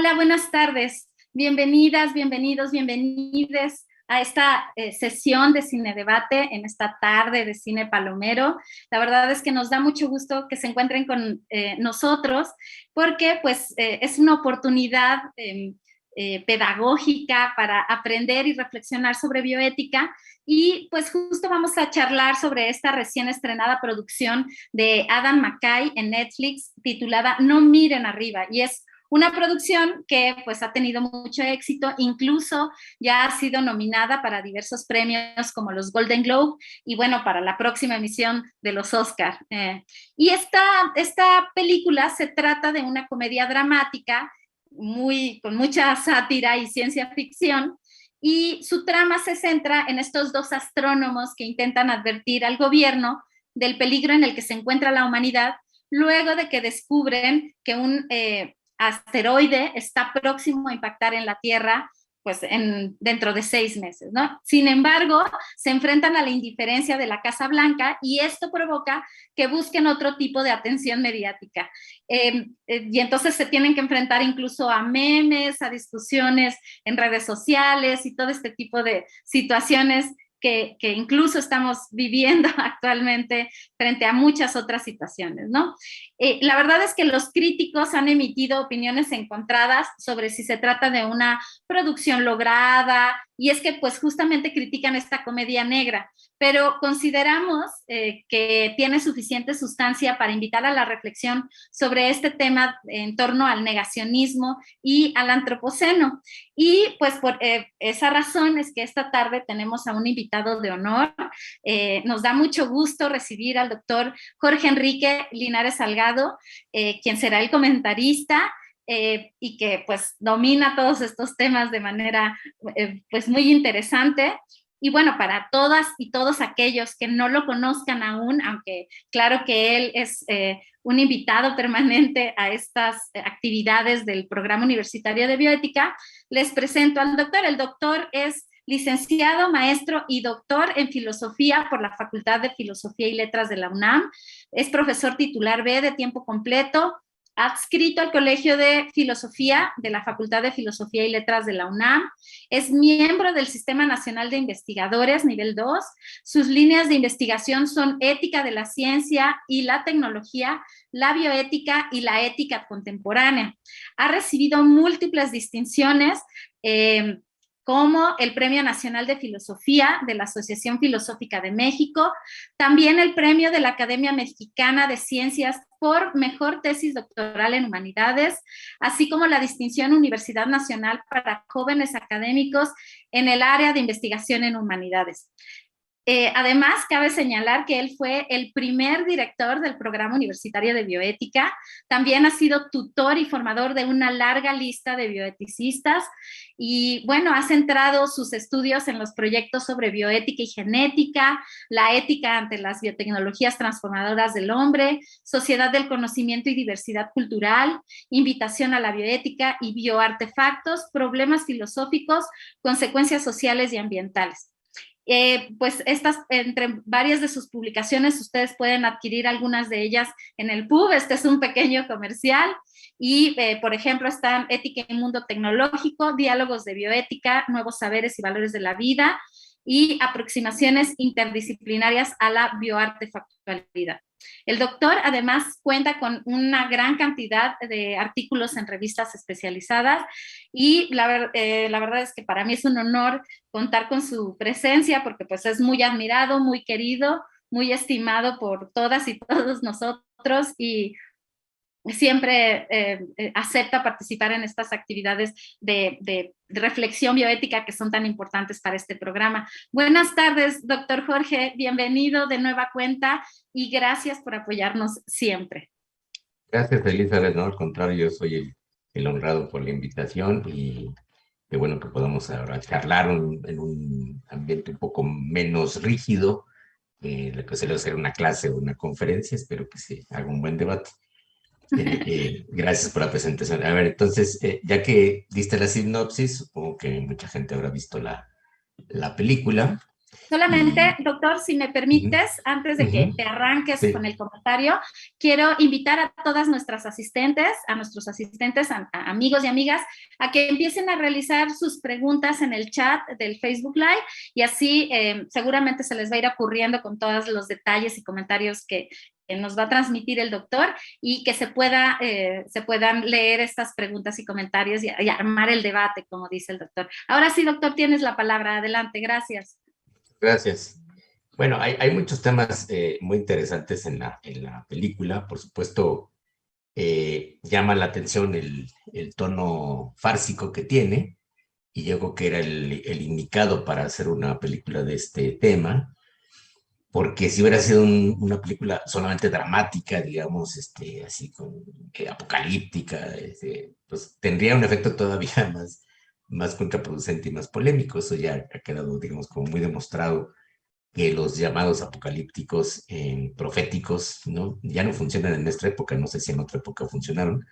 Hola, buenas tardes. Bienvenidas, bienvenidos, bienvenides a esta sesión de Cine Debate en esta tarde de Cine Palomero. La verdad es que nos da mucho gusto que se encuentren con nosotros porque pues es una oportunidad pedagógica para aprender y reflexionar sobre bioética. Y pues justo vamos a charlar sobre esta recién estrenada producción de Adam McKay en Netflix titulada No miren arriba, y es una producción que pues ha tenido mucho éxito, incluso ya ha sido nominada para diversos premios como los Golden Globe y bueno, para la próxima emisión de los Oscar. Y esta película se trata de una comedia dramática con mucha sátira y ciencia ficción, y su trama se centra en estos dos astrónomos que intentan advertir al gobierno del peligro en el que se encuentra la humanidad luego de que descubren que un asteroide está próximo a impactar en la Tierra pues dentro de 6 meses, ¿no? Sin embargo, se enfrentan a la indiferencia de la Casa Blanca y esto provoca que busquen otro tipo de atención mediática. Y entonces se tienen que enfrentar incluso a memes, a discusiones en redes sociales y todo este tipo de situaciones que incluso estamos viviendo actualmente frente a muchas otras situaciones, ¿no? La verdad es que los críticos han emitido opiniones encontradas sobre si se trata de una producción lograda, y es que pues justamente critican esta comedia negra, pero consideramos que tiene suficiente sustancia para invitar a la reflexión sobre este tema en torno al negacionismo y al antropoceno. Y pues por esa razón es que esta tarde tenemos a un invitado de honor. Nos da mucho gusto recibir al doctor Jorge Enrique Linares Salgado, quien será el comentarista y que pues domina todos estos temas de manera pues muy interesante. Y bueno, para todas y todos aquellos que no lo conozcan aún, aunque claro que él es un invitado permanente a estas actividades del Programa Universitario de Bioética, les presento al doctor. El doctor es licenciado, maestro y doctor en filosofía por la Facultad de Filosofía y Letras de la UNAM. Es profesor titular B de tiempo completo, adscrito al Colegio de Filosofía de la Facultad de Filosofía y Letras de la UNAM. Es miembro del Sistema Nacional de Investigadores, nivel 2. Sus líneas de investigación son ética de la ciencia y la tecnología, la bioética y la ética contemporánea. Ha recibido múltiples distinciones, como el Premio Nacional de Filosofía de la Asociación Filosófica de México, también el Premio de la Academia Mexicana de Ciencias por Mejor Tesis Doctoral en Humanidades, así como la distinción Universidad Nacional para Jóvenes Académicos en el área de investigación en humanidades. Además, cabe señalar que él fue el primer director del Programa Universitario de Bioética. También ha sido tutor y formador de una larga lista de bioeticistas y, bueno, ha centrado sus estudios en los proyectos sobre bioética y genética, la ética ante las biotecnologías transformadoras del hombre, sociedad del conocimiento y diversidad cultural, invitación a la bioética y bioartefactos, problemas filosóficos, consecuencias sociales y ambientales. Pues entre varias de sus publicaciones, ustedes pueden adquirir algunas de ellas en el PUB. Este es un pequeño comercial. Y, por ejemplo, están Ética y Mundo Tecnológico, Diálogos de Bioética, Nuevos Saberes y Valores de la Vida, y Aproximaciones Interdisciplinarias a la Bioartefactualidad. El doctor además cuenta con una gran cantidad de artículos en revistas especializadas y la verdad es que para mí es un honor contar con su presencia porque pues es muy admirado, muy querido, muy estimado por todas y todos nosotros y siempre acepta participar en estas actividades de reflexión bioética que son tan importantes para este programa. Buenas tardes, doctor Jorge, bienvenido de nueva cuenta y gracias por apoyarnos siempre. Gracias, Elizabeth. No, al contrario, yo soy el honrado por la invitación y qué bueno que podamos ahora charlar en un ambiente un poco menos rígido, lo que suele ser una clase o una conferencia. Espero que se haga un buen debate. Gracias por la presentación. A ver, entonces, ya que diste la sinopsis, supongo que mucha gente habrá visto la película. Solamente, Y, doctor, si me ujú, permites, antes de que ujú, te arranques con sí, el comentario, quiero invitar a todas nuestras asistentes, a nuestros asistentes, a amigos y amigas, a que empiecen a realizar sus preguntas en el chat del Facebook Live y así seguramente se les va a ir ocurriendo con todos los detalles y comentarios que nos va a transmitir el doctor y que se puedan leer estas preguntas y comentarios y armar el debate, como dice el doctor. Ahora sí, doctor, tienes la palabra. Adelante, gracias. gracias. Bueno, hay muchos temas muy interesantes en la película. Por supuesto, llama la atención el tono fársico que tiene, y yo creo que era el indicado para hacer una película de este tema, porque si hubiera sido una película solamente dramática, digamos, así con apocalíptica, pues tendría un efecto todavía más contraproducente y más polémico. Eso ya ha quedado, digamos, como muy demostrado que los llamados apocalípticos proféticos, ¿no? Ya no funcionan en nuestra época, no sé si en otra época funcionaron,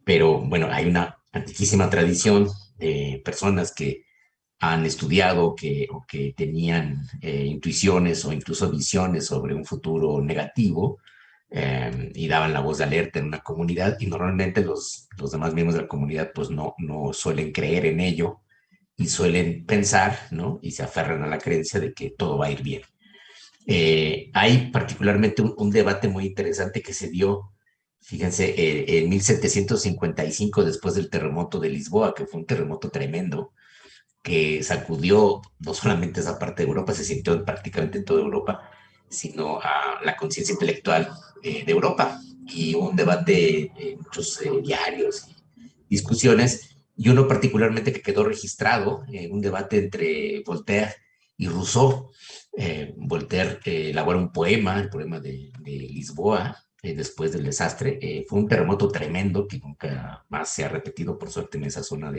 pero bueno, hay una antiquísima tradición de personas que han estudiado o que tenían intuiciones o incluso visiones sobre un futuro negativo, y daban la voz de alerta en una comunidad, y normalmente los demás miembros de la comunidad pues no suelen creer en ello y suelen pensar, ¿no? Y se aferran a la creencia de que todo va a ir bien. Hay particularmente un debate muy interesante que se dio, fíjense, en 1755, después del terremoto de Lisboa, que fue un terremoto tremendo, que sacudió no solamente esa parte de Europa, se sintió prácticamente en toda Europa, sino a la conciencia intelectual de Europa. Y hubo un debate en muchos diarios y discusiones, y uno particularmente que quedó registrado, un debate entre Voltaire y Rousseau. Voltaire elaboró un poema, el poema de Lisboa, después del desastre. Fue un terremoto tremendo que nunca más se ha repetido, por suerte, en esa zona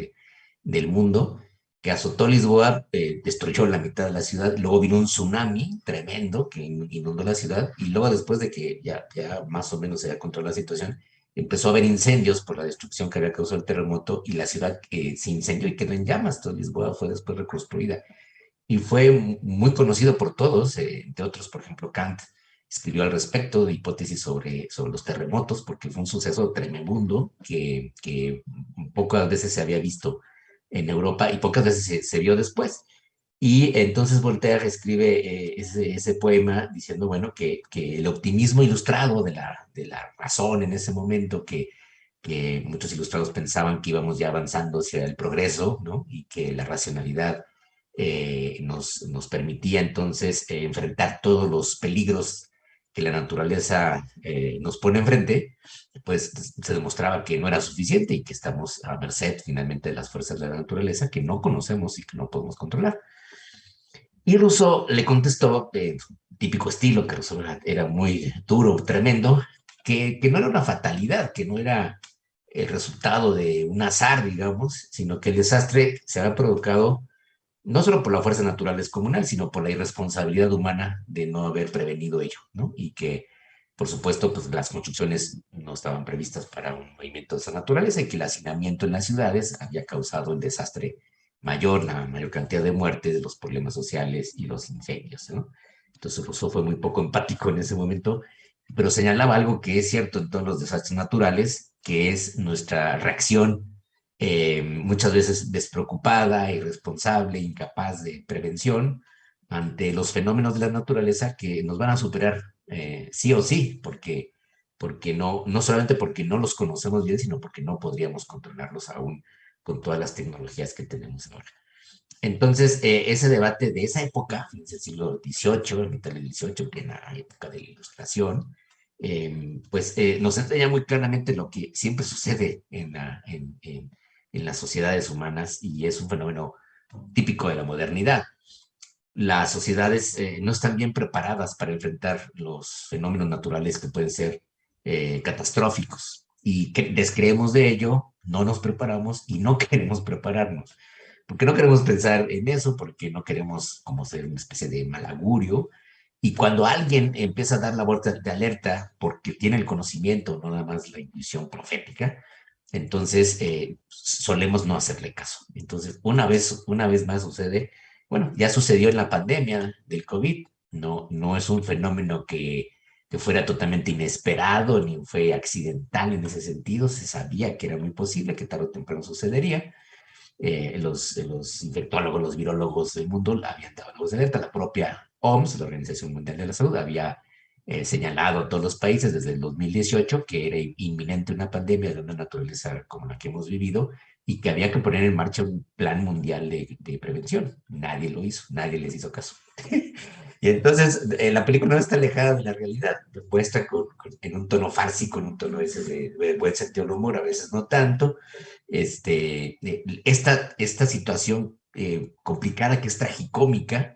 del mundo, que azotó Lisboa, destruyó la mitad de la ciudad. Luego vino un tsunami tremendo que inundó la ciudad, y luego, después de que ya más o menos se había controlado la situación, empezó a haber incendios por la destrucción que había causado el terremoto, y la ciudad se incendió y quedó en llamas. Toda Lisboa fue después reconstruida y fue muy conocido por todos, entre otros, por ejemplo, Kant escribió al respecto de hipótesis sobre los terremotos, porque fue un suceso tremendo que pocas veces se había visto en Europa y pocas veces se vio después. Y entonces Voltaire escribe ese poema diciendo, bueno, que el optimismo ilustrado de la razón en ese momento, que muchos ilustrados pensaban que íbamos ya avanzando hacia el progreso, ¿no? Y que la racionalidad nos permitía entonces enfrentar todos los peligros que la naturaleza nos pone enfrente, pues se demostraba que no era suficiente y que estamos a merced finalmente de las fuerzas de la naturaleza que no conocemos y que no podemos controlar. Y Rousseau le contestó, típico estilo, que Rousseau era muy duro, tremendo, que no era una fatalidad, que no era el resultado de un azar, digamos, sino que el desastre se había provocado no solo por la fuerza natural descomunal, sino por la irresponsabilidad humana de no haber prevenido ello, ¿no? Y que, por supuesto, pues las construcciones no estaban previstas para un movimiento de esa naturaleza, y que el hacinamiento en las ciudades había causado el desastre mayor, la mayor cantidad de muertes, los problemas sociales y los incendios, ¿no? Entonces Rousseau fue muy poco empático en ese momento, pero señalaba algo que es cierto en todos los desastres naturales, que es nuestra reacción muchas veces despreocupada, irresponsable, incapaz de prevención ante los fenómenos de la naturaleza que nos van a superar sí o sí, porque no solamente porque no los conocemos bien, sino porque no podríamos controlarlos aún con todas las tecnologías que tenemos ahora. Entonces, ese debate de esa época, en el siglo XVIII, en mitad del XVIII, que en la época de la Ilustración, pues nos enseña muy claramente lo que siempre sucede en las sociedades humanas, y es un fenómeno típico de la modernidad. Las sociedades no están bien preparadas para enfrentar los fenómenos naturales que pueden ser catastróficos, y que descreemos de ello, no nos preparamos y no queremos prepararnos, porque no queremos pensar en eso, porque no queremos como ser una especie de mal augurio. Y cuando alguien empieza a dar la voz de alerta porque tiene el conocimiento, no nada más la intuición profética, entonces solemos no hacerle caso. Entonces, una vez más sucede Bueno, ya sucedió en la pandemia del COVID, no es un fenómeno que fuera totalmente inesperado ni fue accidental en ese sentido, se sabía que era muy posible, que tarde o temprano sucedería. Los infectólogos, los virólogos del mundo habían dado la voz de alerta. La propia OMS, la Organización Mundial de la Salud, había señalado a todos los países desde el 2018 que era inminente una pandemia de una naturaleza como la que hemos vivido y que había que poner en marcha un plan mundial de prevención. Nadie lo hizo, nadie les hizo caso. Y entonces la película no está alejada de la realidad, puesta en un tono fársico, en un tono ese de buen sentido del humor, a veces no tanto. Esta situación complicada que es tragicómica,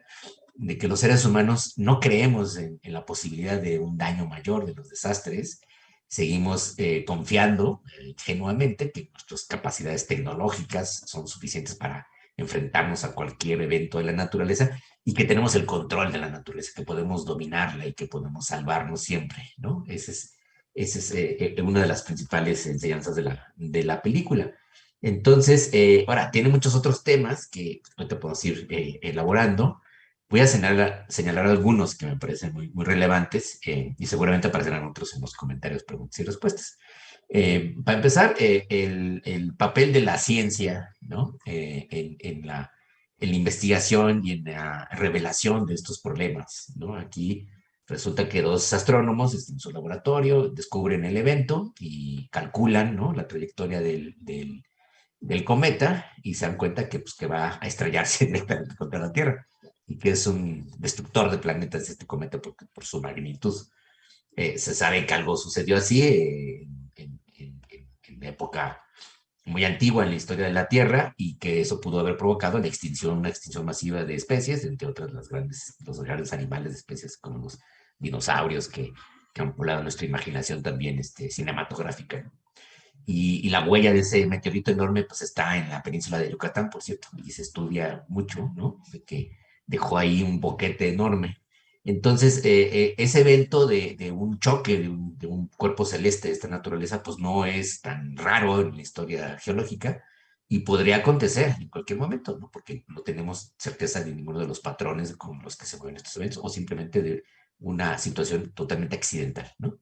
de que los seres humanos no creemos en la posibilidad de un daño mayor de los desastres, seguimos confiando ingenuamente que nuestras capacidades tecnológicas son suficientes para enfrentarnos a cualquier evento de la naturaleza y que tenemos el control de la naturaleza, que podemos dominarla y que podemos salvarnos siempre, ¿no? Esa es una de las principales enseñanzas de la película. Entonces, ahora, tiene muchos otros temas que no te puedo ir elaborando. Voy a señalar algunos que me parecen muy relevantes y seguramente aparecerán otros en los comentarios, preguntas y respuestas. Para empezar, el papel de la ciencia, ¿no? En la investigación y en la revelación de estos problemas, ¿no? Aquí resulta que dos astrónomos en su laboratorio descubren el evento y calculan, ¿no? La trayectoria del cometa y se dan cuenta que va a estrellarse directamente contra la Tierra y que es un destructor de planetas este cometa por su magnitud. Se sabe que algo sucedió así en época muy antigua en la historia de la Tierra y que eso pudo haber provocado una extinción masiva de especies, entre otras los grandes animales de especies como los dinosaurios que han poblado nuestra imaginación también cinematográfica. Y la huella de ese meteorito enorme pues está en la península de Yucatán, por cierto, y se estudia mucho, ¿no? De que dejó ahí un boquete enorme. Entonces, ese evento de un choque de un cuerpo celeste de esta naturaleza, pues no es tan raro en la historia geológica y podría acontecer en cualquier momento, ¿no? Porque no tenemos certeza de ninguno de los patrones con los que se mueven estos eventos o simplemente de una situación totalmente accidental, ¿no?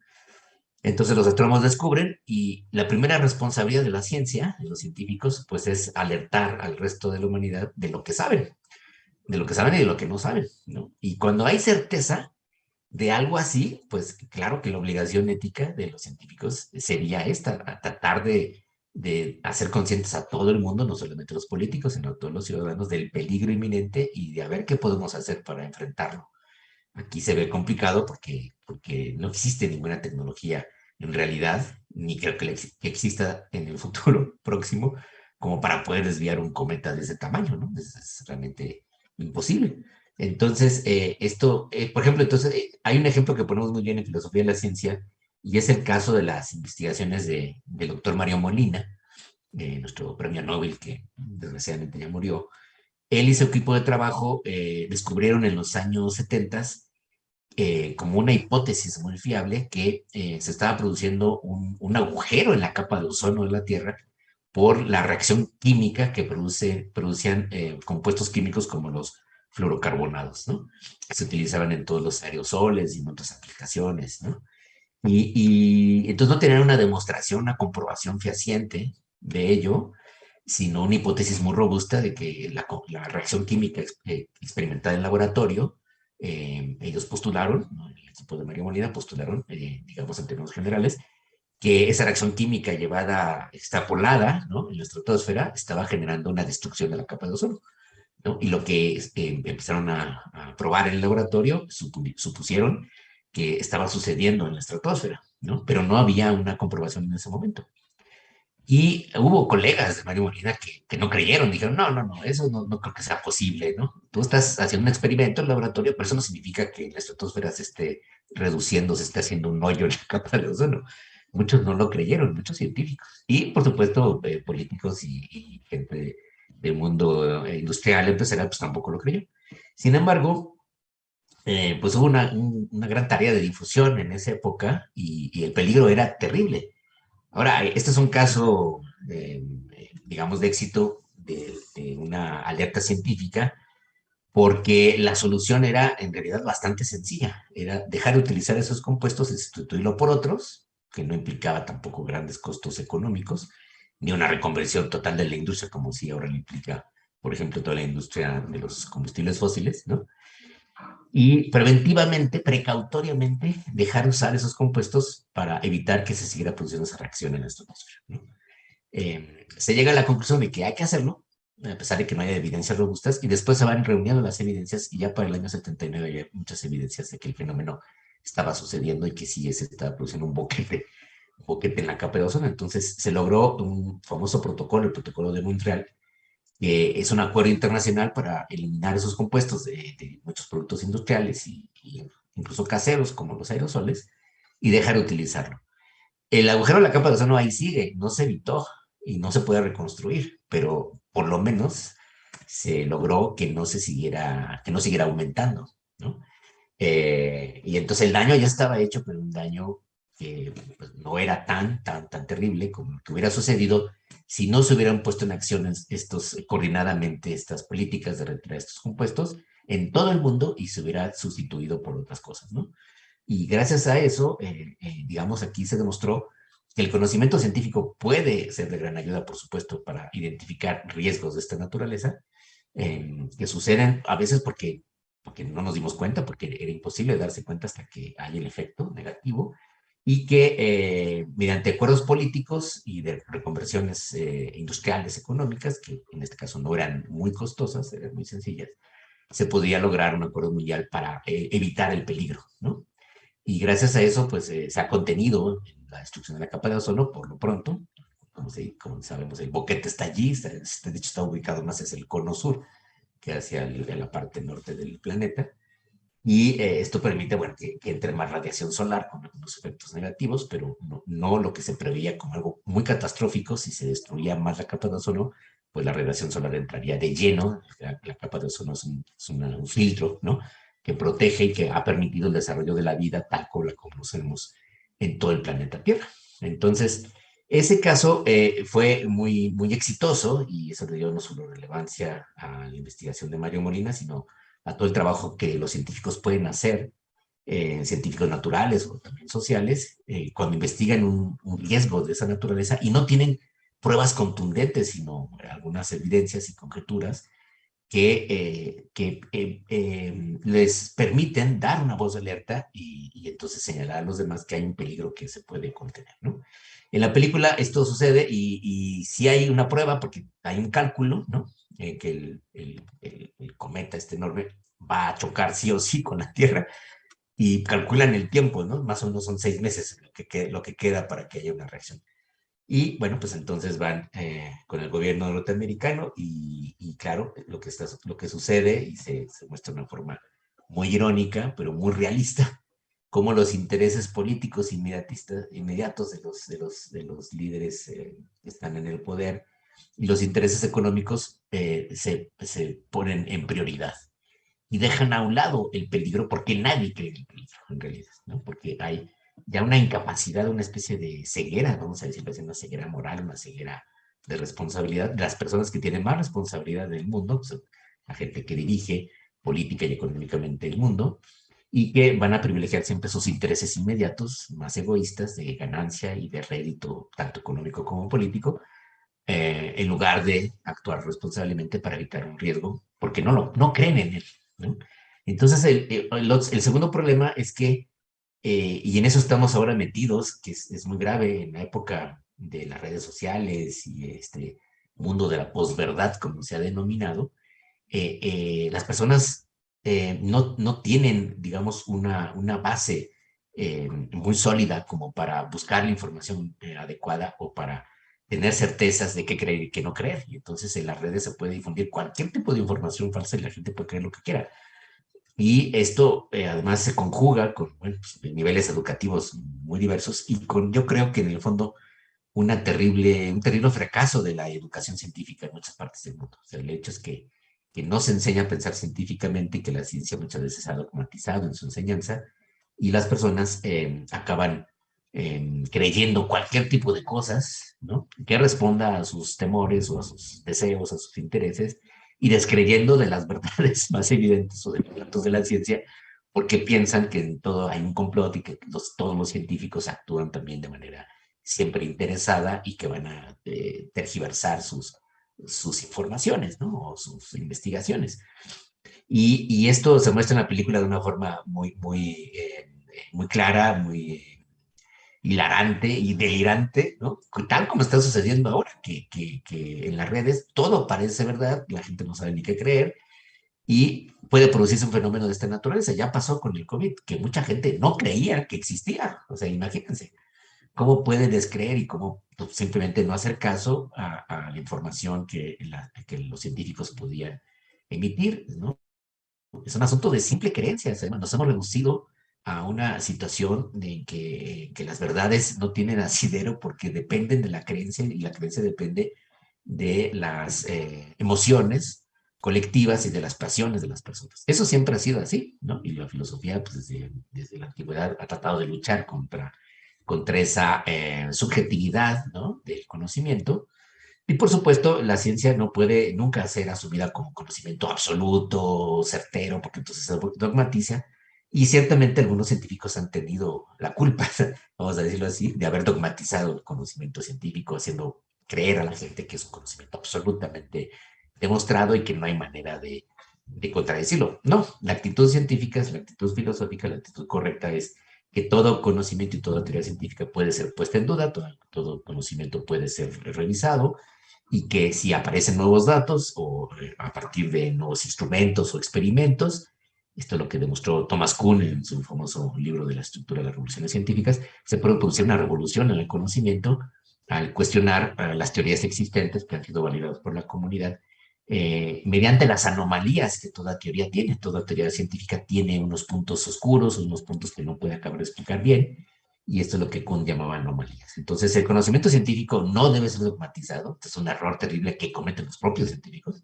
Entonces los astrónomos descubren y la primera responsabilidad de la ciencia, de los científicos, pues es alertar al resto de la humanidad de lo que saben y de lo que no saben, ¿no? Y cuando hay certeza de algo así, pues claro que la obligación ética de los científicos sería esta, a tratar de hacer conscientes a todo el mundo, no solamente los políticos, sino a todos los ciudadanos del peligro inminente y de a ver qué podemos hacer para enfrentarlo. Aquí se ve complicado porque no existe ninguna tecnología en realidad, ni creo que exista en el futuro próximo, como para poder desviar un cometa de ese tamaño, ¿no? Es realmente imposible. Entonces, por ejemplo, hay un ejemplo que ponemos muy bien en Filosofía de la Ciencia, y es el caso de las investigaciones del doctor Mario Molina, nuestro premio Nobel, que desgraciadamente ya murió. Él y su equipo de trabajo descubrieron en los años 70 como una hipótesis muy fiable que se estaba produciendo un agujero en la capa de ozono de la Tierra por la reacción química que producían compuestos químicos como los fluorocarbonados, ¿no? Que se utilizaban en todos los aerosoles y en otras aplicaciones, ¿no? Y entonces no tenían una demostración, una comprobación fehaciente de ello, sino una hipótesis muy robusta de que la reacción química experimentada en laboratorio, ellos postularon, ¿no? El equipo de María Molina postularon, digamos en términos generales, que esa reacción química llevada extrapolada, ¿no? En la estratosfera estaba generando una destrucción de la capa de ozono, ¿no? Y lo que empezaron a probar en el laboratorio supusieron que estaba sucediendo en la estratosfera, ¿no? Pero no había una comprobación en ese momento. Y hubo colegas de Mario Molina que no creyeron, dijeron, no, eso no creo que sea posible, ¿no? Tú estás haciendo un experimento en el laboratorio, pero eso no significa que la estratosfera se esté reduciendo, se esté haciendo un hoyo en la capa de ozono. Muchos no lo creyeron, muchos científicos. Y, por supuesto, políticos y gente del mundo industrial, empresarial, pues tampoco lo creyó. Sin embargo, pues hubo una gran tarea de difusión en esa época y el peligro era terrible. Ahora, este es un caso, digamos, de éxito de una alerta científica, porque la solución era en realidad bastante sencilla, era dejar de utilizar esos compuestos y sustituirlo por otros, que no implicaba tampoco grandes costos económicos, ni una reconversión total de la industria como si ahora le implica, por ejemplo, toda la industria de los combustibles fósiles, ¿no? Y preventivamente, precautoriamente, dejar usar esos compuestos para evitar que se siguiera produciendo esa reacción en la atmósfera, ¿no? Se llega a la conclusión de que hay que hacerlo, a pesar de que no haya evidencias robustas, y después se van reuniendo las evidencias, y ya para el año 79 hay muchas evidencias de que el fenómeno estaba sucediendo y que sí se estaba produciendo un boquete en la capa de ozono. Entonces se logró un famoso protocolo, el protocolo de Montreal, que es un acuerdo internacional para eliminar esos compuestos de muchos productos industriales y incluso caseros, como los aerosoles, y dejar de utilizarlo. El agujero de la capa de ozono ahí sigue, no se evitó y no se puede reconstruir, pero por lo menos se logró que no siguiera aumentando, ¿no? Y entonces el daño ya estaba hecho, pero un daño que pues, no era tan terrible como lo que hubiera sucedido si no se hubieran puesto en acción coordinadamente estas políticas de retirar estos compuestos en todo el mundo y se hubiera sustituido por otras cosas, ¿no? Y gracias a eso, digamos, aquí se demostró que el conocimiento científico puede ser de gran ayuda, por supuesto, para identificar riesgos de esta naturaleza, que suceden a veces porque no nos dimos cuenta, porque era imposible darse cuenta hasta que hay el efecto negativo, y que mediante acuerdos políticos y de reconversiones industriales económicas, que en este caso no eran muy costosas, eran muy sencillas, se podía lograr un acuerdo mundial para evitar el peligro, ¿no? Y gracias a eso, pues se ha contenido la destrucción de la capa de ozono por lo pronto. Como sabemos, el boquete está allí, de hecho está ubicado más hacia el cono sur que hacia la parte norte del planeta. Y esto permite, bueno, que entre más radiación solar con algunos efectos negativos, pero no lo que se preveía como algo muy catastrófico. Si se destruía más la capa de ozono, pues la radiación solar entraría de lleno. La capa de ozono un filtro, ¿no? Que protege y que ha permitido el desarrollo de la vida tal como la conocemos en todo el planeta Tierra. Entonces, ese caso fue muy exitoso y eso le dio no solo relevancia a la investigación de Mario Molina, sino a todo el trabajo que los científicos pueden hacer, científicos naturales o también sociales, cuando investigan un riesgo de esa naturaleza y no tienen pruebas contundentes, sino algunas evidencias y conjeturas que les permiten dar una voz de alerta y entonces señalar a los demás que hay un peligro que se puede contener, ¿no? En la película esto sucede y sí hay una prueba porque hay un cálculo, ¿no? Que el cometa este enorme va a chocar sí o sí con la Tierra y calculan el tiempo, ¿no? Más o menos son 6 meses lo que queda para que haya una reacción. Y bueno, pues entonces van con el gobierno norteamericano y claro, lo que sucede y se muestra de una forma muy irónica, pero muy realista, cómo los intereses políticos inmediatos de los líderes que están en el poder y los intereses económicos se ponen en prioridad y dejan a un lado el peligro porque nadie cree en el peligro en realidad, ¿no? Porque hay ya una incapacidad, una especie de ceguera, vamos a decirlo así, una ceguera moral, una ceguera de responsabilidad de las personas que tienen más responsabilidad en el mundo, pues, la gente que dirige política y económicamente el mundo, y que van a privilegiar siempre sus intereses inmediatos, más egoístas, de ganancia y de rédito, tanto económico como político, en lugar de actuar responsablemente para evitar un riesgo, porque no creen en él, ¿no? Entonces, el segundo problema es que, y en eso estamos ahora metidos, que es muy grave en la época de las redes sociales y este mundo de la posverdad, como se ha denominado, las personas no tienen, digamos, una base muy sólida como para buscar la información adecuada o para tener certezas de qué creer y qué no creer. Y entonces en las redes se puede difundir cualquier tipo de información falsa y la gente puede creer lo que quiera. Y esto además se conjuga con bueno, pues, niveles educativos muy diversos y con, yo creo que en el fondo, un terrible fracaso de la educación científica en muchas partes del mundo. O sea, el hecho es que no se enseña a pensar científicamente y que la ciencia muchas veces ha dogmatizado en su enseñanza y las personas acaban creyendo cualquier tipo de cosas, ¿no? Que responda a sus temores o a sus deseos, a sus intereses y descreyendo de las verdades más evidentes o de los datos de la ciencia, porque piensan que en todo hay un complot y que todos los científicos actúan también de manera siempre interesada y que van a tergiversar sus informaciones, ¿no? O sus investigaciones. Y esto se muestra en la película de una forma muy clara, muy hilarante y delirante, ¿no? Tal como está sucediendo ahora, que en las redes todo parece verdad, la gente no sabe ni qué creer, y puede producirse un fenómeno de esta naturaleza. Ya pasó con el COVID, que mucha gente no creía que existía. O sea, imagínense, ¿cómo puede descreer y cómo pues, simplemente no hacer caso a la información que los científicos podían emitir, ¿no? Es un asunto de simple creencia. O sea, nos hemos reducido a una situación de que las verdades no tienen asidero porque dependen de la creencia y la creencia depende de las emociones colectivas y de las pasiones de las personas. Eso siempre ha sido así, ¿no? Y la filosofía, pues desde la antigüedad, ha tratado de luchar contra esa subjetividad, ¿no? Del conocimiento. Y por supuesto, la ciencia no puede nunca ser asumida como conocimiento absoluto, certero, porque entonces se dogmatiza. Y ciertamente algunos científicos han tenido la culpa, vamos a decirlo así, de haber dogmatizado el conocimiento científico, haciendo creer a la gente que es un conocimiento absolutamente demostrado y que no hay manera de contradecirlo. No, la actitud científica es la actitud filosófica, la actitud correcta es que todo conocimiento y toda teoría científica puede ser puesta en duda, todo conocimiento puede ser revisado, y que si aparecen nuevos datos o a partir de nuevos instrumentos o experimentos, esto es lo que demostró Thomas Kuhn en su famoso libro de la estructura de las revoluciones científicas, se puede producir una revolución en el conocimiento al cuestionar las teorías existentes que han sido validadas por la comunidad mediante las anomalías que toda teoría tiene. Toda teoría científica tiene unos puntos oscuros, unos puntos que no puede acabar de explicar bien, y esto es lo que Kuhn llamaba anomalías. Entonces, el conocimiento científico no debe ser dogmatizado. Este es un error terrible que cometen los propios científicos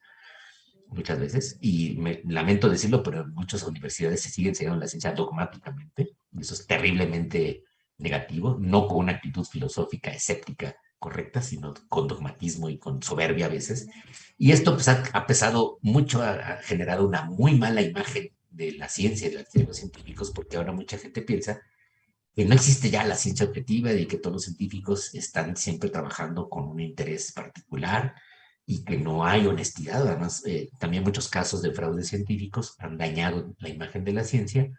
muchas veces, y me lamento decirlo, pero en muchas universidades se sigue enseñando la ciencia dogmáticamente, y eso es terriblemente negativo, no con una actitud filosófica escéptica correcta, sino con dogmatismo y con soberbia a veces. Y esto pues, ha pesado mucho, ha generado una muy mala imagen de la ciencia y de los científicos, porque ahora mucha gente piensa que no existe ya la ciencia objetiva y que todos los científicos están siempre trabajando con un interés particular y que no hay honestidad. Además, también muchos casos de fraudes científicos han dañado la imagen de la ciencia.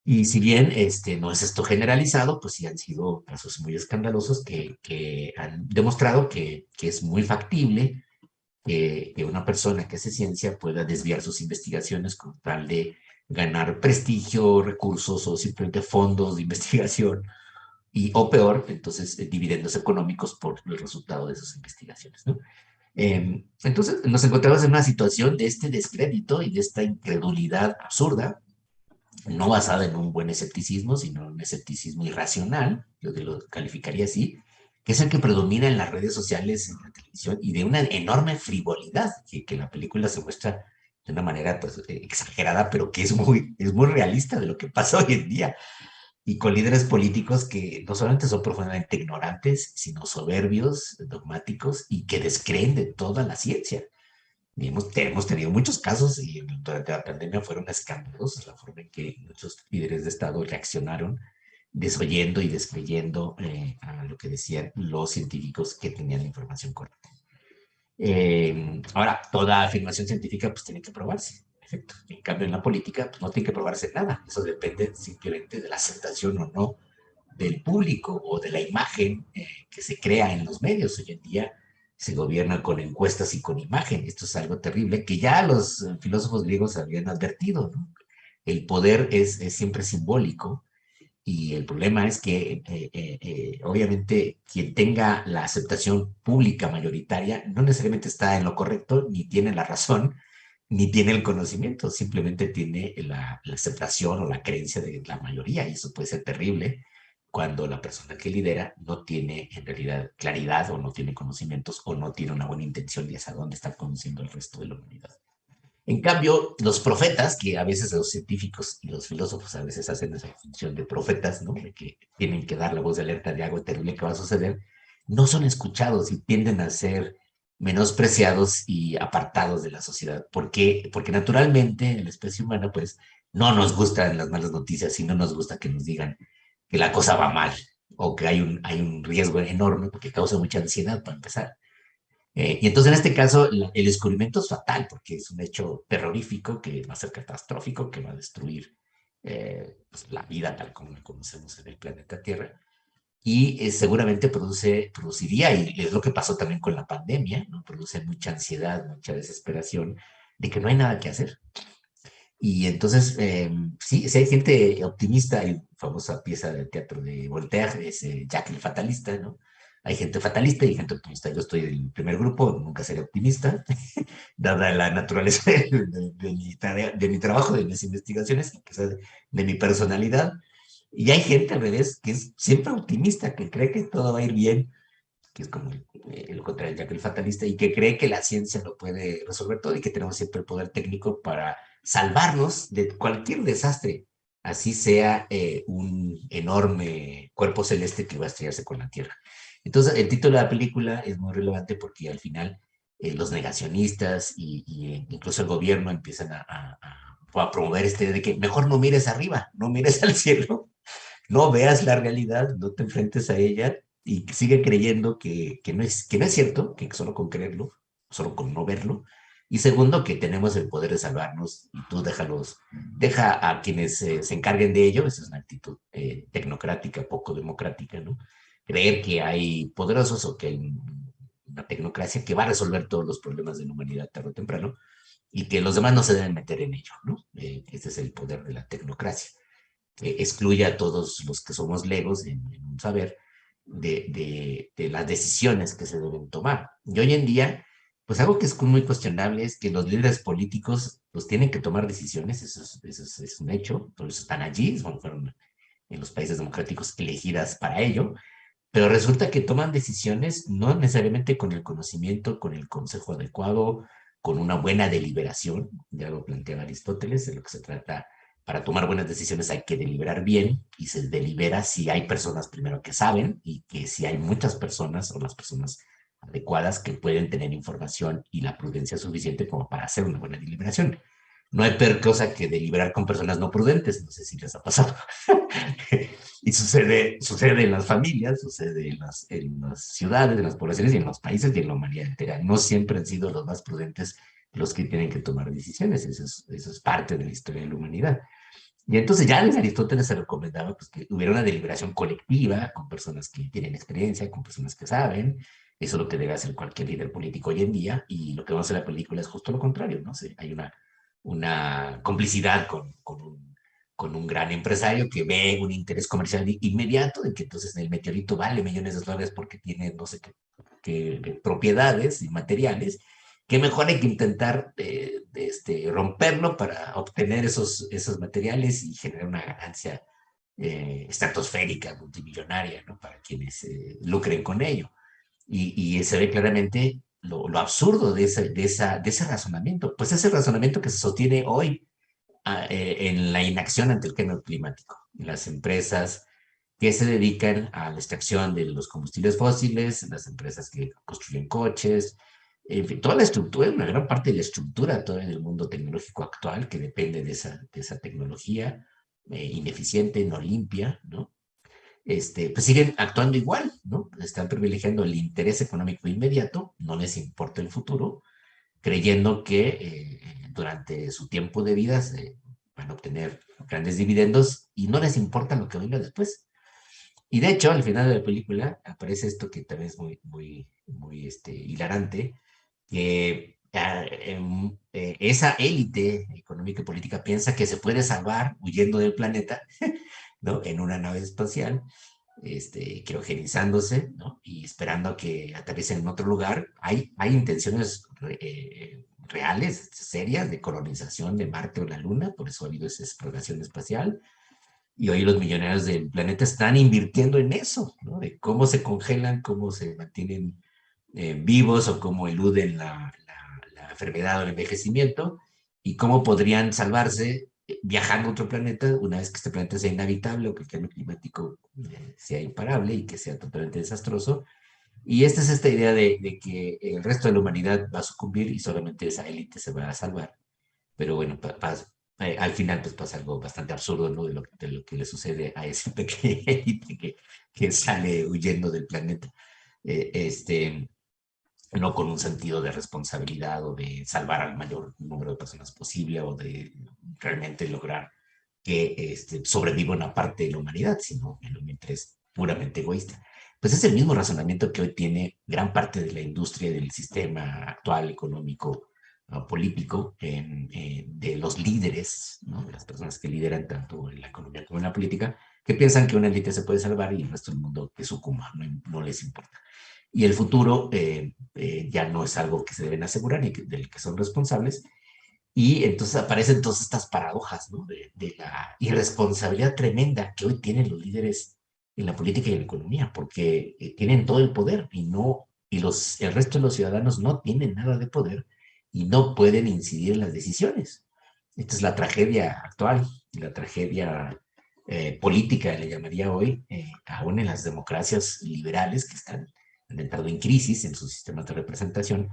Y si bien no es esto generalizado, pues sí han sido casos muy escandalosos que han demostrado que es muy factible que una persona que hace ciencia pueda desviar sus investigaciones con tal de ganar prestigio, recursos o simplemente fondos de investigación y, o peor, entonces, dividendos económicos por el resultado de sus investigaciones, ¿no? Entonces, nos encontramos en una situación de este descrédito y de esta incredulidad absurda, no basada en un buen escepticismo, sino en un escepticismo irracional, yo lo calificaría así, que es el que predomina en las redes sociales, en la televisión, y de una enorme frivolidad, que la película se muestra de una manera pues, exagerada, pero que es muy realista de lo que pasa hoy en día, y con líderes políticos que no solamente son profundamente ignorantes, sino soberbios, dogmáticos, y que descreen de toda la ciencia. Y hemos tenido muchos casos y durante la pandemia fueron escandalosos la forma en que muchos líderes de Estado reaccionaron desoyendo y descreyendo a lo que decían los científicos que tenían la información correcta. Ahora, toda afirmación científica pues tiene que probarse, en efecto. En cambio, en la política pues, no tiene que probarse nada. Eso depende simplemente de la aceptación o no del público o de la imagen que se crea en los medios. Hoy en día se gobierna con encuestas y con imagen. Esto es algo terrible que ya los filósofos griegos habían advertido, ¿no? El poder es siempre simbólico y el problema es que obviamente quien tenga la aceptación pública mayoritaria no necesariamente está en lo correcto, ni tiene la razón, ni tiene el conocimiento, simplemente tiene la aceptación o la creencia de la mayoría y eso puede ser terrible cuando la persona que lidera no tiene en realidad claridad o no tiene conocimientos o no tiene una buena intención de hacia dónde está conduciendo el resto de la humanidad. En cambio, los profetas, que a veces los científicos y los filósofos a veces hacen esa función de profetas, ¿no? De que tienen que dar la voz de alerta de algo terrible que va a suceder, no son escuchados y tienden a ser menospreciados y apartados de la sociedad. ¿Por qué? Porque naturalmente en la especie humana, pues, no nos gustan las malas noticias y no nos gusta que nos digan que la cosa va mal o que hay un riesgo enorme porque causa mucha ansiedad para empezar. Y entonces en este caso el descubrimiento es fatal porque es un hecho terrorífico que va a ser catastrófico, que va a destruir pues, la vida tal como la conocemos en el planeta Tierra y seguramente produciría, y es lo que pasó también con la pandemia, ¿no? Produce mucha ansiedad, mucha desesperación de que no hay nada que hacer. Y entonces, sí, si hay gente optimista, hay famosa pieza de teatro de Voltaire, es Jack el fatalista, ¿no? Hay gente fatalista y gente optimista. Yo estoy del primer grupo, nunca seré optimista, dada la naturaleza de mi trabajo, de mis investigaciones, y quizás de mi personalidad. Y hay gente al revés que es siempre optimista, que cree que todo va a ir bien, que es como el contrario de Jack el fatalista, y que cree que la ciencia lo puede resolver todo y que tenemos siempre el poder técnico para salvarnos de cualquier desastre, así sea un enorme cuerpo celeste que va a estrellarse con la Tierra. Entonces, el título de la película es muy relevante porque al final los negacionistas incluso el gobierno empiezan a promover este idea de que mejor no mires arriba, no mires al cielo, no veas la realidad, no te enfrentes a ella y sigue creyendo que no es cierto, que solo con creerlo, solo con no verlo. Y segundo, que tenemos el poder de salvarnos y tú deja a quienes se encarguen de ello, esa es una actitud tecnocrática, poco democrática, ¿no? Creer que hay poderosos o que hay una tecnocracia que va a resolver todos los problemas de la humanidad tarde o temprano y que los demás no se deben meter en ello, ¿no? Ese es el poder de la tecnocracia que excluye a todos los que somos legos en un saber de las decisiones que se deben tomar. Y hoy en día, pues algo que es muy cuestionable es que los líderes políticos pues tienen que tomar decisiones, eso es un hecho, por eso están allí, fueron en los países democráticos elegidas para ello, pero resulta que toman decisiones no necesariamente con el conocimiento, con el consejo adecuado, con una buena deliberación, ya lo planteaba Aristóteles, de lo que se trata, para tomar buenas decisiones hay que deliberar bien y se delibera si hay personas primero que saben y que si hay muchas personas o las personas adecuadas que pueden tener información y la prudencia suficiente como para hacer una buena deliberación. No hay peor cosa que deliberar con personas no prudentes, no sé si les ha pasado. Y sucede en las familias, sucede en las ciudades, en las poblaciones y en los países y en la humanidad entera. No siempre han sido los más prudentes los que tienen que tomar decisiones. Eso es parte de la historia de la humanidad. Y entonces ya desde Aristóteles se recomendaba pues, que hubiera una deliberación colectiva con personas que tienen experiencia, con personas que saben. Eso es lo que debe hacer cualquier líder político hoy en día. Y lo que vamos a hacer en la película es justo lo contrario, ¿no? Hay una complicidad con un gran empresario que ve un interés comercial inmediato de que entonces el meteorito vale millones de dólares porque tiene no sé qué propiedades y materiales, que mejor hay que intentar romperlo para obtener esos materiales y generar una ganancia estratosférica, multimillonaria, ¿no? Para quienes lucren con ello. Y se ve claramente lo absurdo de ese razonamiento. Pues ese razonamiento que se sostiene hoy en la inacción ante el cambio climático. Las empresas que se dedican a la extracción de los combustibles fósiles, las empresas que construyen coches, en fin, toda la estructura, una gran parte de la estructura todavía del mundo tecnológico actual que depende de esa tecnología ineficiente, no limpia, ¿no? Pues siguen actuando igual, ¿no? Están privilegiando el interés económico inmediato, no les importa el futuro, creyendo que durante su tiempo de vida van a obtener grandes dividendos y no les importa lo que venga después. Y de hecho, al final de la película aparece esto que también es muy, muy, muy hilarante, que esa élite económica y política piensa que se puede salvar huyendo del planeta, ¿no? En una nave espacial, criogenizándose, ¿no? Y esperando a que aterricen en otro lugar. Hay intenciones reales, serias, de colonización de Marte o la Luna, por eso ha habido esa exploración espacial. Y hoy los millonarios del planeta están invirtiendo en eso, ¿no? De cómo se congelan, cómo se mantienen vivos o cómo eluden la enfermedad o el envejecimiento y cómo podrían salvarse viajando a otro planeta una vez que este planeta sea inhabitable o que el cambio climático sea imparable y que sea totalmente desastroso Y esta es esta idea de que el resto de la humanidad va a sucumbir y solamente esa élite se va a salvar. Pero bueno, al final pues pasa algo bastante absurdo, ¿no? De lo que le sucede a ese pequeño élite que sale huyendo del planeta. Este, no con un sentido de responsabilidad o de salvar al mayor número de personas posible o de realmente lograr que sobreviva una parte de la humanidad, sino en un interés puramente egoísta. Pues es el mismo razonamiento que hoy tiene gran parte de la industria del sistema actual económico político, de los líderes, ¿no? De las personas que lideran tanto en la economía como en la política, que piensan que una élite se puede salvar y el resto del mundo que sucumba, no les importa. Y el futuro ya no es algo que se deben asegurar y del que son responsables. Y entonces aparecen todas estas paradojas, ¿no? De la irresponsabilidad tremenda que hoy tienen los líderes en la política y en la economía, porque tienen todo el poder el resto de los ciudadanos no tienen nada de poder y no pueden incidir en las decisiones. Esta es la tragedia actual, la tragedia política, le llamaría hoy, aún en las democracias liberales que han entrado en crisis en sus sistemas de representación,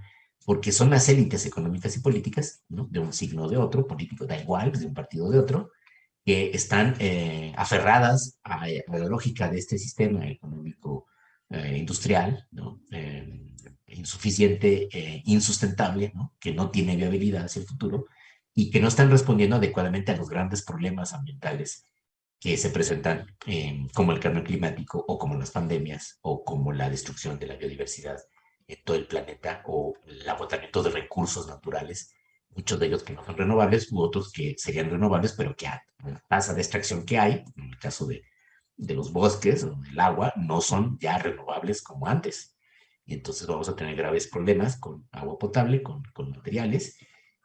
porque son las élites económicas y políticas, ¿no? De un signo o de otro, político, da igual, de un partido o de otro, que están aferradas a la lógica de este sistema económico industrial, ¿no? Insuficiente, insustentable, ¿no? Que no tiene viabilidad hacia el futuro y que no están respondiendo adecuadamente a los grandes problemas ambientales que se presentan, como el cambio climático o como las pandemias o como la destrucción de la biodiversidad en todo el planeta o el agotamiento de recursos naturales, muchos de ellos que no son renovables u otros que serían renovables, pero que a la tasa de extracción que hay, en el caso de los bosques o del agua, no son ya renovables como antes. Y entonces vamos a tener graves problemas con agua potable, con materiales.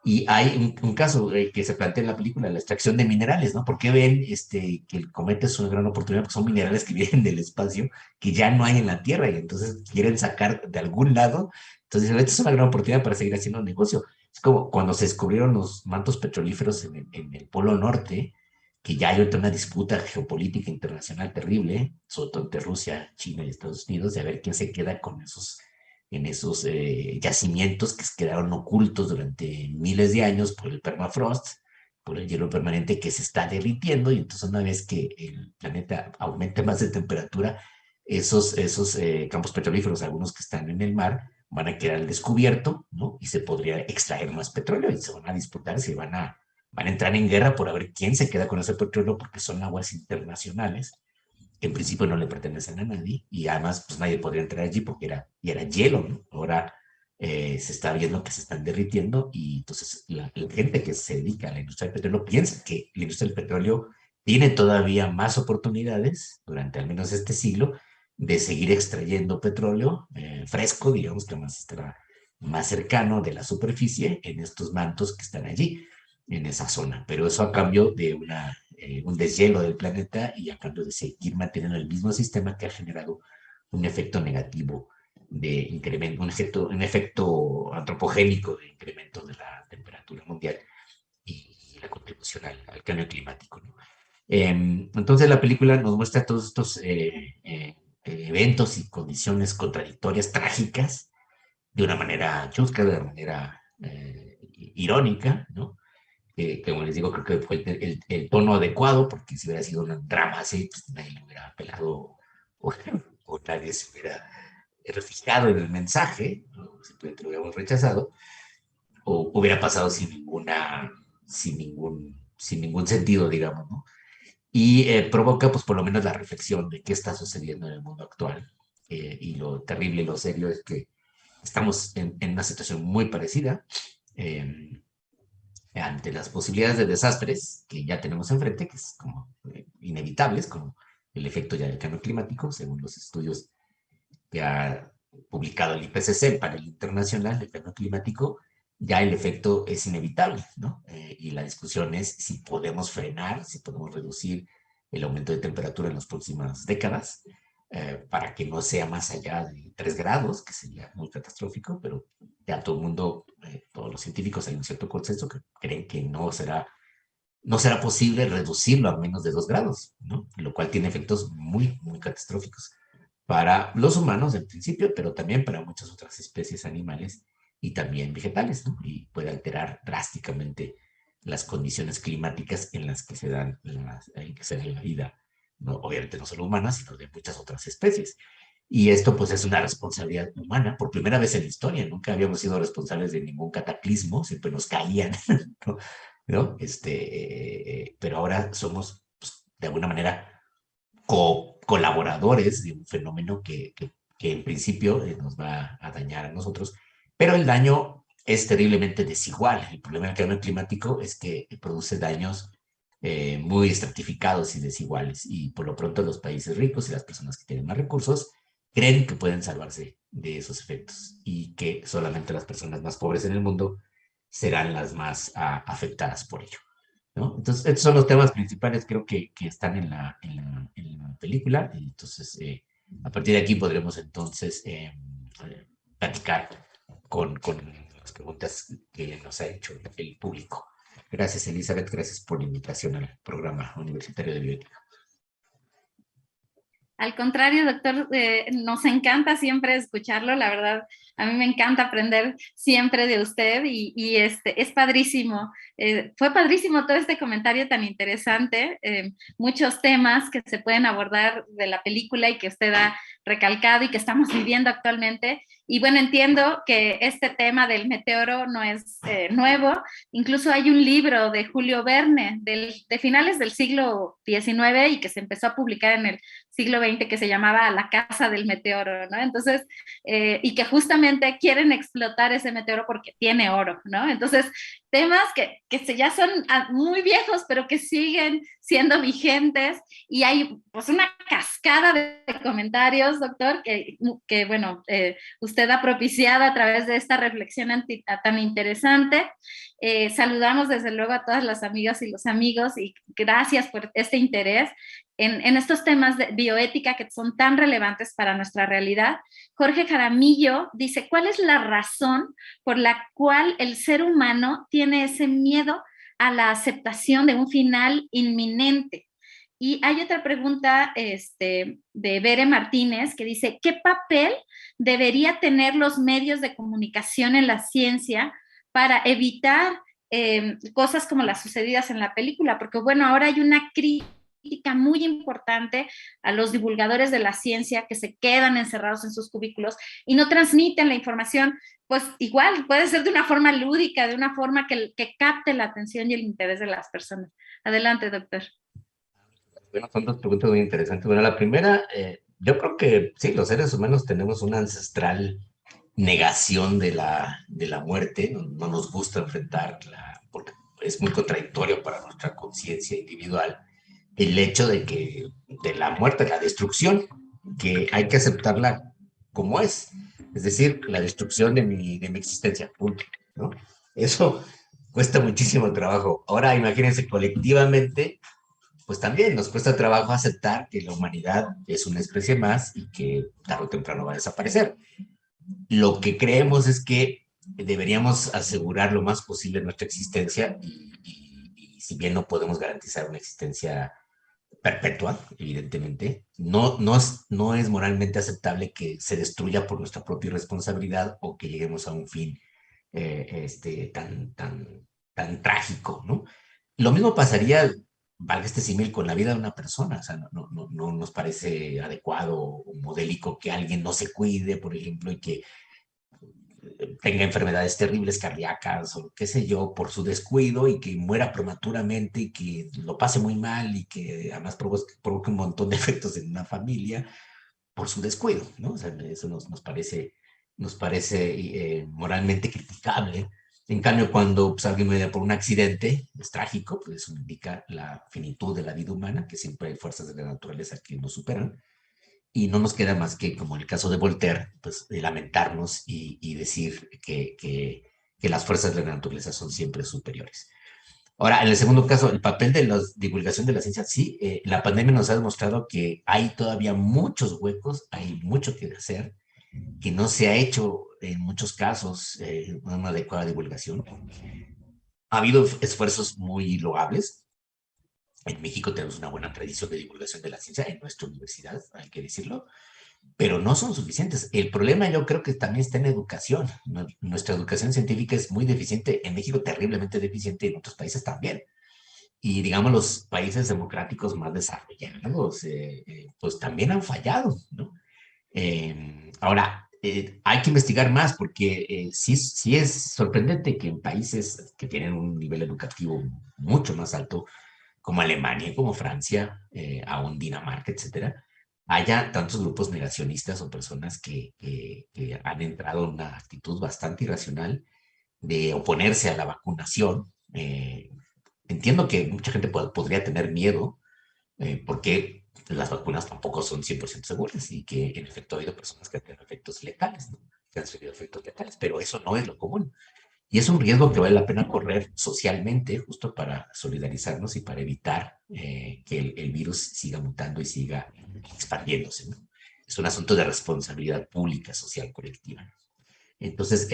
Y hay un caso que se plantea en la película, la extracción de minerales, ¿no? ¿Por qué ven que el cometa es una gran oportunidad? Porque son minerales que vienen del espacio, que ya no hay en la Tierra, y entonces quieren sacar de algún lado. Entonces, esta es una gran oportunidad para seguir haciendo negocio. Es como cuando se descubrieron los mantos petrolíferos en el Polo Norte, que ya hay ahorita una disputa geopolítica internacional terrible, sobre todo entre Rusia, China y Estados Unidos, de a ver quién se queda con esos yacimientos que quedaron ocultos durante miles de años por el permafrost, por el hielo permanente que se está derritiendo, y entonces una vez que el planeta aumente más de temperatura, esos campos petrolíferos, algunos que están en el mar, van a quedar al descubierto, ¿no? Y se podría extraer más petróleo y se van a disputar si van a entrar en guerra por a ver quién se queda con ese petróleo porque son aguas internacionales que en principio no le pertenecen a nadie y además pues nadie podría entrar allí porque era hielo, ¿no? Ahora se está viendo que se están derritiendo y entonces la gente que se dedica a la industria del petróleo piensa que la industria del petróleo tiene todavía más oportunidades durante al menos este siglo de seguir extrayendo petróleo fresco, digamos que más estará más cercano de la superficie en estos mantos que están allí, en esa zona. Pero eso a cambio de un deshielo del planeta y a cambio de seguir manteniendo el mismo sistema que ha generado un efecto negativo de incremento, un efecto antropogénico de incremento de la temperatura mundial y la contribución al cambio climático, ¿no? Entonces la película nos muestra todos estos eventos y condiciones contradictorias, trágicas, de una manera chusca, de una manera irónica, ¿no? Como les digo, creo que fue el tono adecuado, porque si hubiera sido un drama así, pues nadie lo hubiera apelado o, o nadie se hubiera refugiado en el mensaje, ¿no? Simplemente lo hubiéramos rechazado, o hubiera pasado sin ningún sentido, digamos, ¿no? Y provoca, pues, por lo menos la reflexión de qué está sucediendo en el mundo actual. Y lo terrible y lo serio es que estamos en una situación muy parecida. Eh, Ante las posibilidades de desastres que ya tenemos enfrente, que es como inevitables, como el efecto ya del cambio climático, según los estudios que ha publicado el IPCC, el panel internacional del cambio climático, ya el efecto es inevitable, ¿no? Y la discusión es si podemos frenar, si podemos reducir el aumento de temperatura en las próximas décadas, para que no sea más allá de 3 grados, que sería muy catastrófico, pero ya todo el mundo, todos los científicos hay un cierto consenso que creen que no será posible reducirlo a menos de 2 grados, ¿no? Lo cual tiene efectos muy, muy catastróficos para los humanos en principio, pero también para muchas otras especies animales y también vegetales, ¿no? Y puede alterar drásticamente las condiciones climáticas en las que se dan en que se da la vida, ¿no? Obviamente no solo humana, sino de muchas otras especies. Y esto pues es una responsabilidad humana, por primera vez en la historia, nunca habíamos sido responsables de ningún cataclismo, siempre nos caían, ¿no? ¿No? Pero ahora somos, pues, de alguna manera, colaboradores de un fenómeno que en principio nos va a dañar a nosotros, pero el daño es terriblemente desigual. El problema del cambio climático es que produce daños muy estratificados y desiguales, y por lo pronto los países ricos y las personas que tienen más recursos creen que pueden salvarse de esos efectos y que solamente las personas más pobres en el mundo serán las más afectadas por ello, ¿no? Entonces, estos son los temas principales, creo que están en la película. Y entonces, a partir de aquí podremos entonces platicar con las preguntas que nos ha hecho el público. Gracias, Elizabeth, gracias por la invitación al programa universitario de bioética. Al contrario, doctor, nos encanta siempre escucharlo, la verdad, a mí me encanta aprender siempre de usted y es padrísimo. Fue padrísimo todo este comentario tan interesante, muchos temas que se pueden abordar de la película y que usted ha recalcado y que estamos viviendo actualmente. Y bueno, entiendo que este tema del meteoro no es nuevo, incluso hay un libro de Julio Verne de finales del siglo XIX y que se empezó a publicar en el siglo XX que se llamaba La Casa del Meteoro, ¿no? Entonces, y que justamente quieren explotar ese meteoro porque tiene oro, ¿no? Entonces, temas que ya son muy viejos, pero que siguen siendo vigentes, y hay pues una cascada de comentarios, doctor, que bueno, usted ha propiciado a través de esta reflexión tan interesante. Saludamos desde luego a todas las amigas y los amigos y gracias por este interés en estos temas de bioética que son tan relevantes para nuestra realidad. Jorge Jaramillo dice, ¿cuál es la razón por la cual el ser humano tiene ese miedo a la aceptación de un final inminente? Y hay otra pregunta de Bere Martínez que dice, ¿qué papel debería tener los medios de comunicación en la ciencia para evitar cosas como las sucedidas en la película? Porque bueno, ahora hay una crítica muy importante a los divulgadores de la ciencia que se quedan encerrados en sus cubículos y no transmiten la información, pues igual puede ser de una forma lúdica, de una forma que capte la atención y el interés de las personas. Adelante, doctor. Bueno, son dos preguntas muy interesantes. Bueno, la primera, yo creo que sí, los seres humanos tenemos una ancestral negación de la muerte. No, no nos gusta enfrentarla porque es muy contradictorio para nuestra conciencia individual el hecho de la muerte, la destrucción, que hay que aceptarla como es decir, la destrucción de mi existencia, punto, ¿no? Eso cuesta muchísimo trabajo. Ahora imagínense colectivamente, pues también nos cuesta trabajo aceptar que la humanidad es una especie más y que tarde o temprano va a desaparecer. Lo que creemos es que deberíamos asegurar lo más posible nuestra existencia y si bien no podemos garantizar una existencia perpetua, evidentemente, no es moralmente aceptable que se destruya por nuestra propia responsabilidad o que lleguemos a un fin tan trágico, ¿no? Lo mismo pasaría, valga este símil, con la vida de una persona. O sea, no nos parece adecuado o modélico que alguien no se cuide, por ejemplo, y que tenga enfermedades terribles cardíacas o qué sé yo, por su descuido y que muera prematuramente y que lo pase muy mal y que además provoque un montón de efectos en una familia por su descuido, ¿no? O sea, eso nos parece moralmente criticable. En cambio, cuando pues, alguien muere por un accidente, es trágico, pues eso indica la finitud de la vida humana, que siempre hay fuerzas de la naturaleza que nos superan, y no nos queda más que, como en el caso de Voltaire, pues lamentarnos y decir que las fuerzas de la naturaleza son siempre superiores. Ahora, en el segundo caso, el papel de la divulgación de la ciencia, sí, la pandemia nos ha demostrado que hay todavía muchos huecos, hay mucho que hacer, que no se ha hecho en muchos casos una adecuada divulgación. Ha habido esfuerzos muy loables. En México tenemos una buena tradición de divulgación de la ciencia en nuestra universidad, hay que decirlo, pero no son suficientes. El problema yo creo que también está en educación. Nuestra educación científica es muy deficiente, en México terriblemente deficiente, y en otros países también. Y digamos, los países democráticos más desarrollados, pues también han fallado, ¿no? Ahora, hay que investigar más porque sí, sí es sorprendente que en países que tienen un nivel educativo mucho más alto, como Alemania, como Francia, aún Dinamarca, etcétera, haya tantos grupos negacionistas o personas que han entrado en una actitud bastante irracional de oponerse a la vacunación. Entiendo que mucha gente podría tener miedo porque las vacunas tampoco son 100% seguras y que en efecto ha habido personas que han tenido efectos letales, ¿no? Que han tenido efectos letales, pero eso no es lo común. Y es un riesgo que vale la pena correr socialmente, justo para solidarizarnos y para evitar que el virus siga mutando y siga expandiéndose, ¿no? Es un asunto de responsabilidad pública, social, colectiva. Entonces,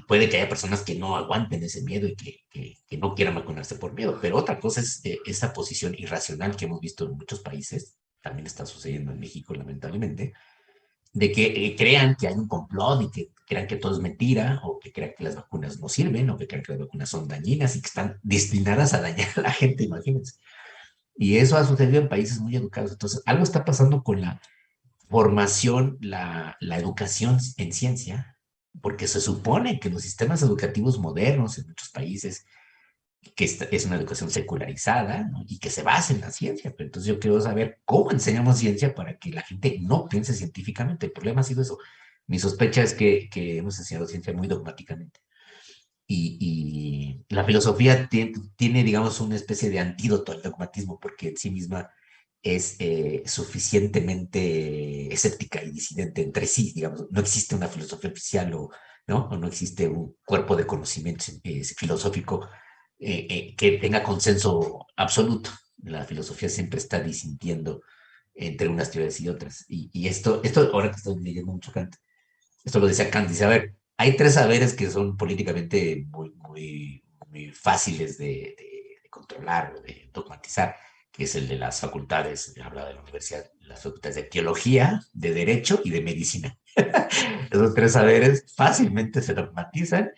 puede que haya personas que no aguanten ese miedo y que no quieran vacunarse por miedo, pero otra cosa es esa posición irracional que hemos visto en muchos países, también está sucediendo en México, lamentablemente, de que crean que hay un complot y que crean que todo es mentira, o que crean que las vacunas no sirven, o que crean que las vacunas son dañinas y que están destinadas a dañar a la gente, imagínense. Y eso ha sucedido en países muy educados. Entonces, algo está pasando con la formación, la educación en ciencia, porque se supone que los sistemas educativos modernos en muchos países, que es una educación secularizada, ¿no? Y que se basa en la ciencia, pero entonces yo quiero saber cómo enseñamos ciencia para que la gente no piense científicamente. El problema ha sido eso. Mi sospecha es que hemos enseñado ciencia muy dogmáticamente. Y la filosofía tiene, digamos, una especie de antídoto al dogmatismo, porque en sí misma es suficientemente escéptica y disidente entre sí, digamos. No existe una filosofía oficial o no existe un cuerpo de conocimiento filosófico que tenga consenso absoluto. La filosofía siempre está disintiendo entre unas teorías y otras. Y esto, ahora que estoy leyendo mucho Kant, esto lo decía Kant, dice, a ver, hay tres saberes que son políticamente muy fáciles de controlar o de dogmatizar, que es el de las facultades, habla de la universidad, las facultades de teología, de derecho y de medicina. Esos tres saberes fácilmente se dogmatizan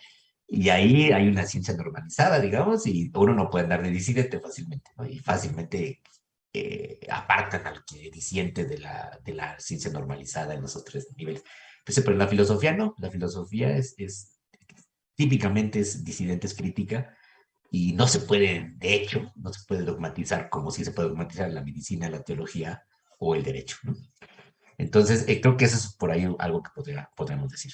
y ahí hay una ciencia normalizada, digamos, y uno no puede andar de disidente fácilmente, ¿no? Y fácilmente apartan al que disiente de la ciencia normalizada en esos tres niveles. Pues, pero la filosofía no, la filosofía típicamente es disidente, es crítica, y no se puede, de hecho, no se puede dogmatizar como si se puede dogmatizar la medicina, la teología o el derecho, ¿no? Entonces, creo que eso es por ahí algo que podríamos decir.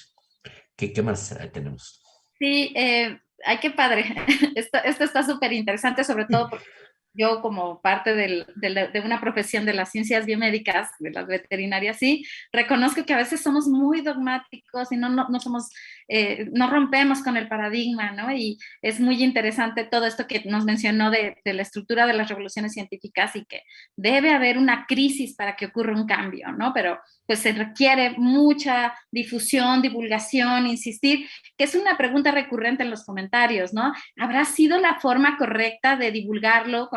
¿Qué más tenemos? Sí, ay, qué padre. Esto está súper interesante, sobre todo porque yo como parte de una profesión de las ciencias biomédicas, de las veterinarias, sí, reconozco que a veces somos muy dogmáticos y no somos, no rompemos con el paradigma, ¿no? Y es muy interesante todo esto que nos mencionó de la estructura de las revoluciones científicas y que debe haber una crisis para que ocurra un cambio, ¿no? Pero pues se requiere mucha difusión, divulgación, insistir, que es una pregunta recurrente en los comentarios, ¿no? ¿Habrá sido la forma correcta de divulgarlo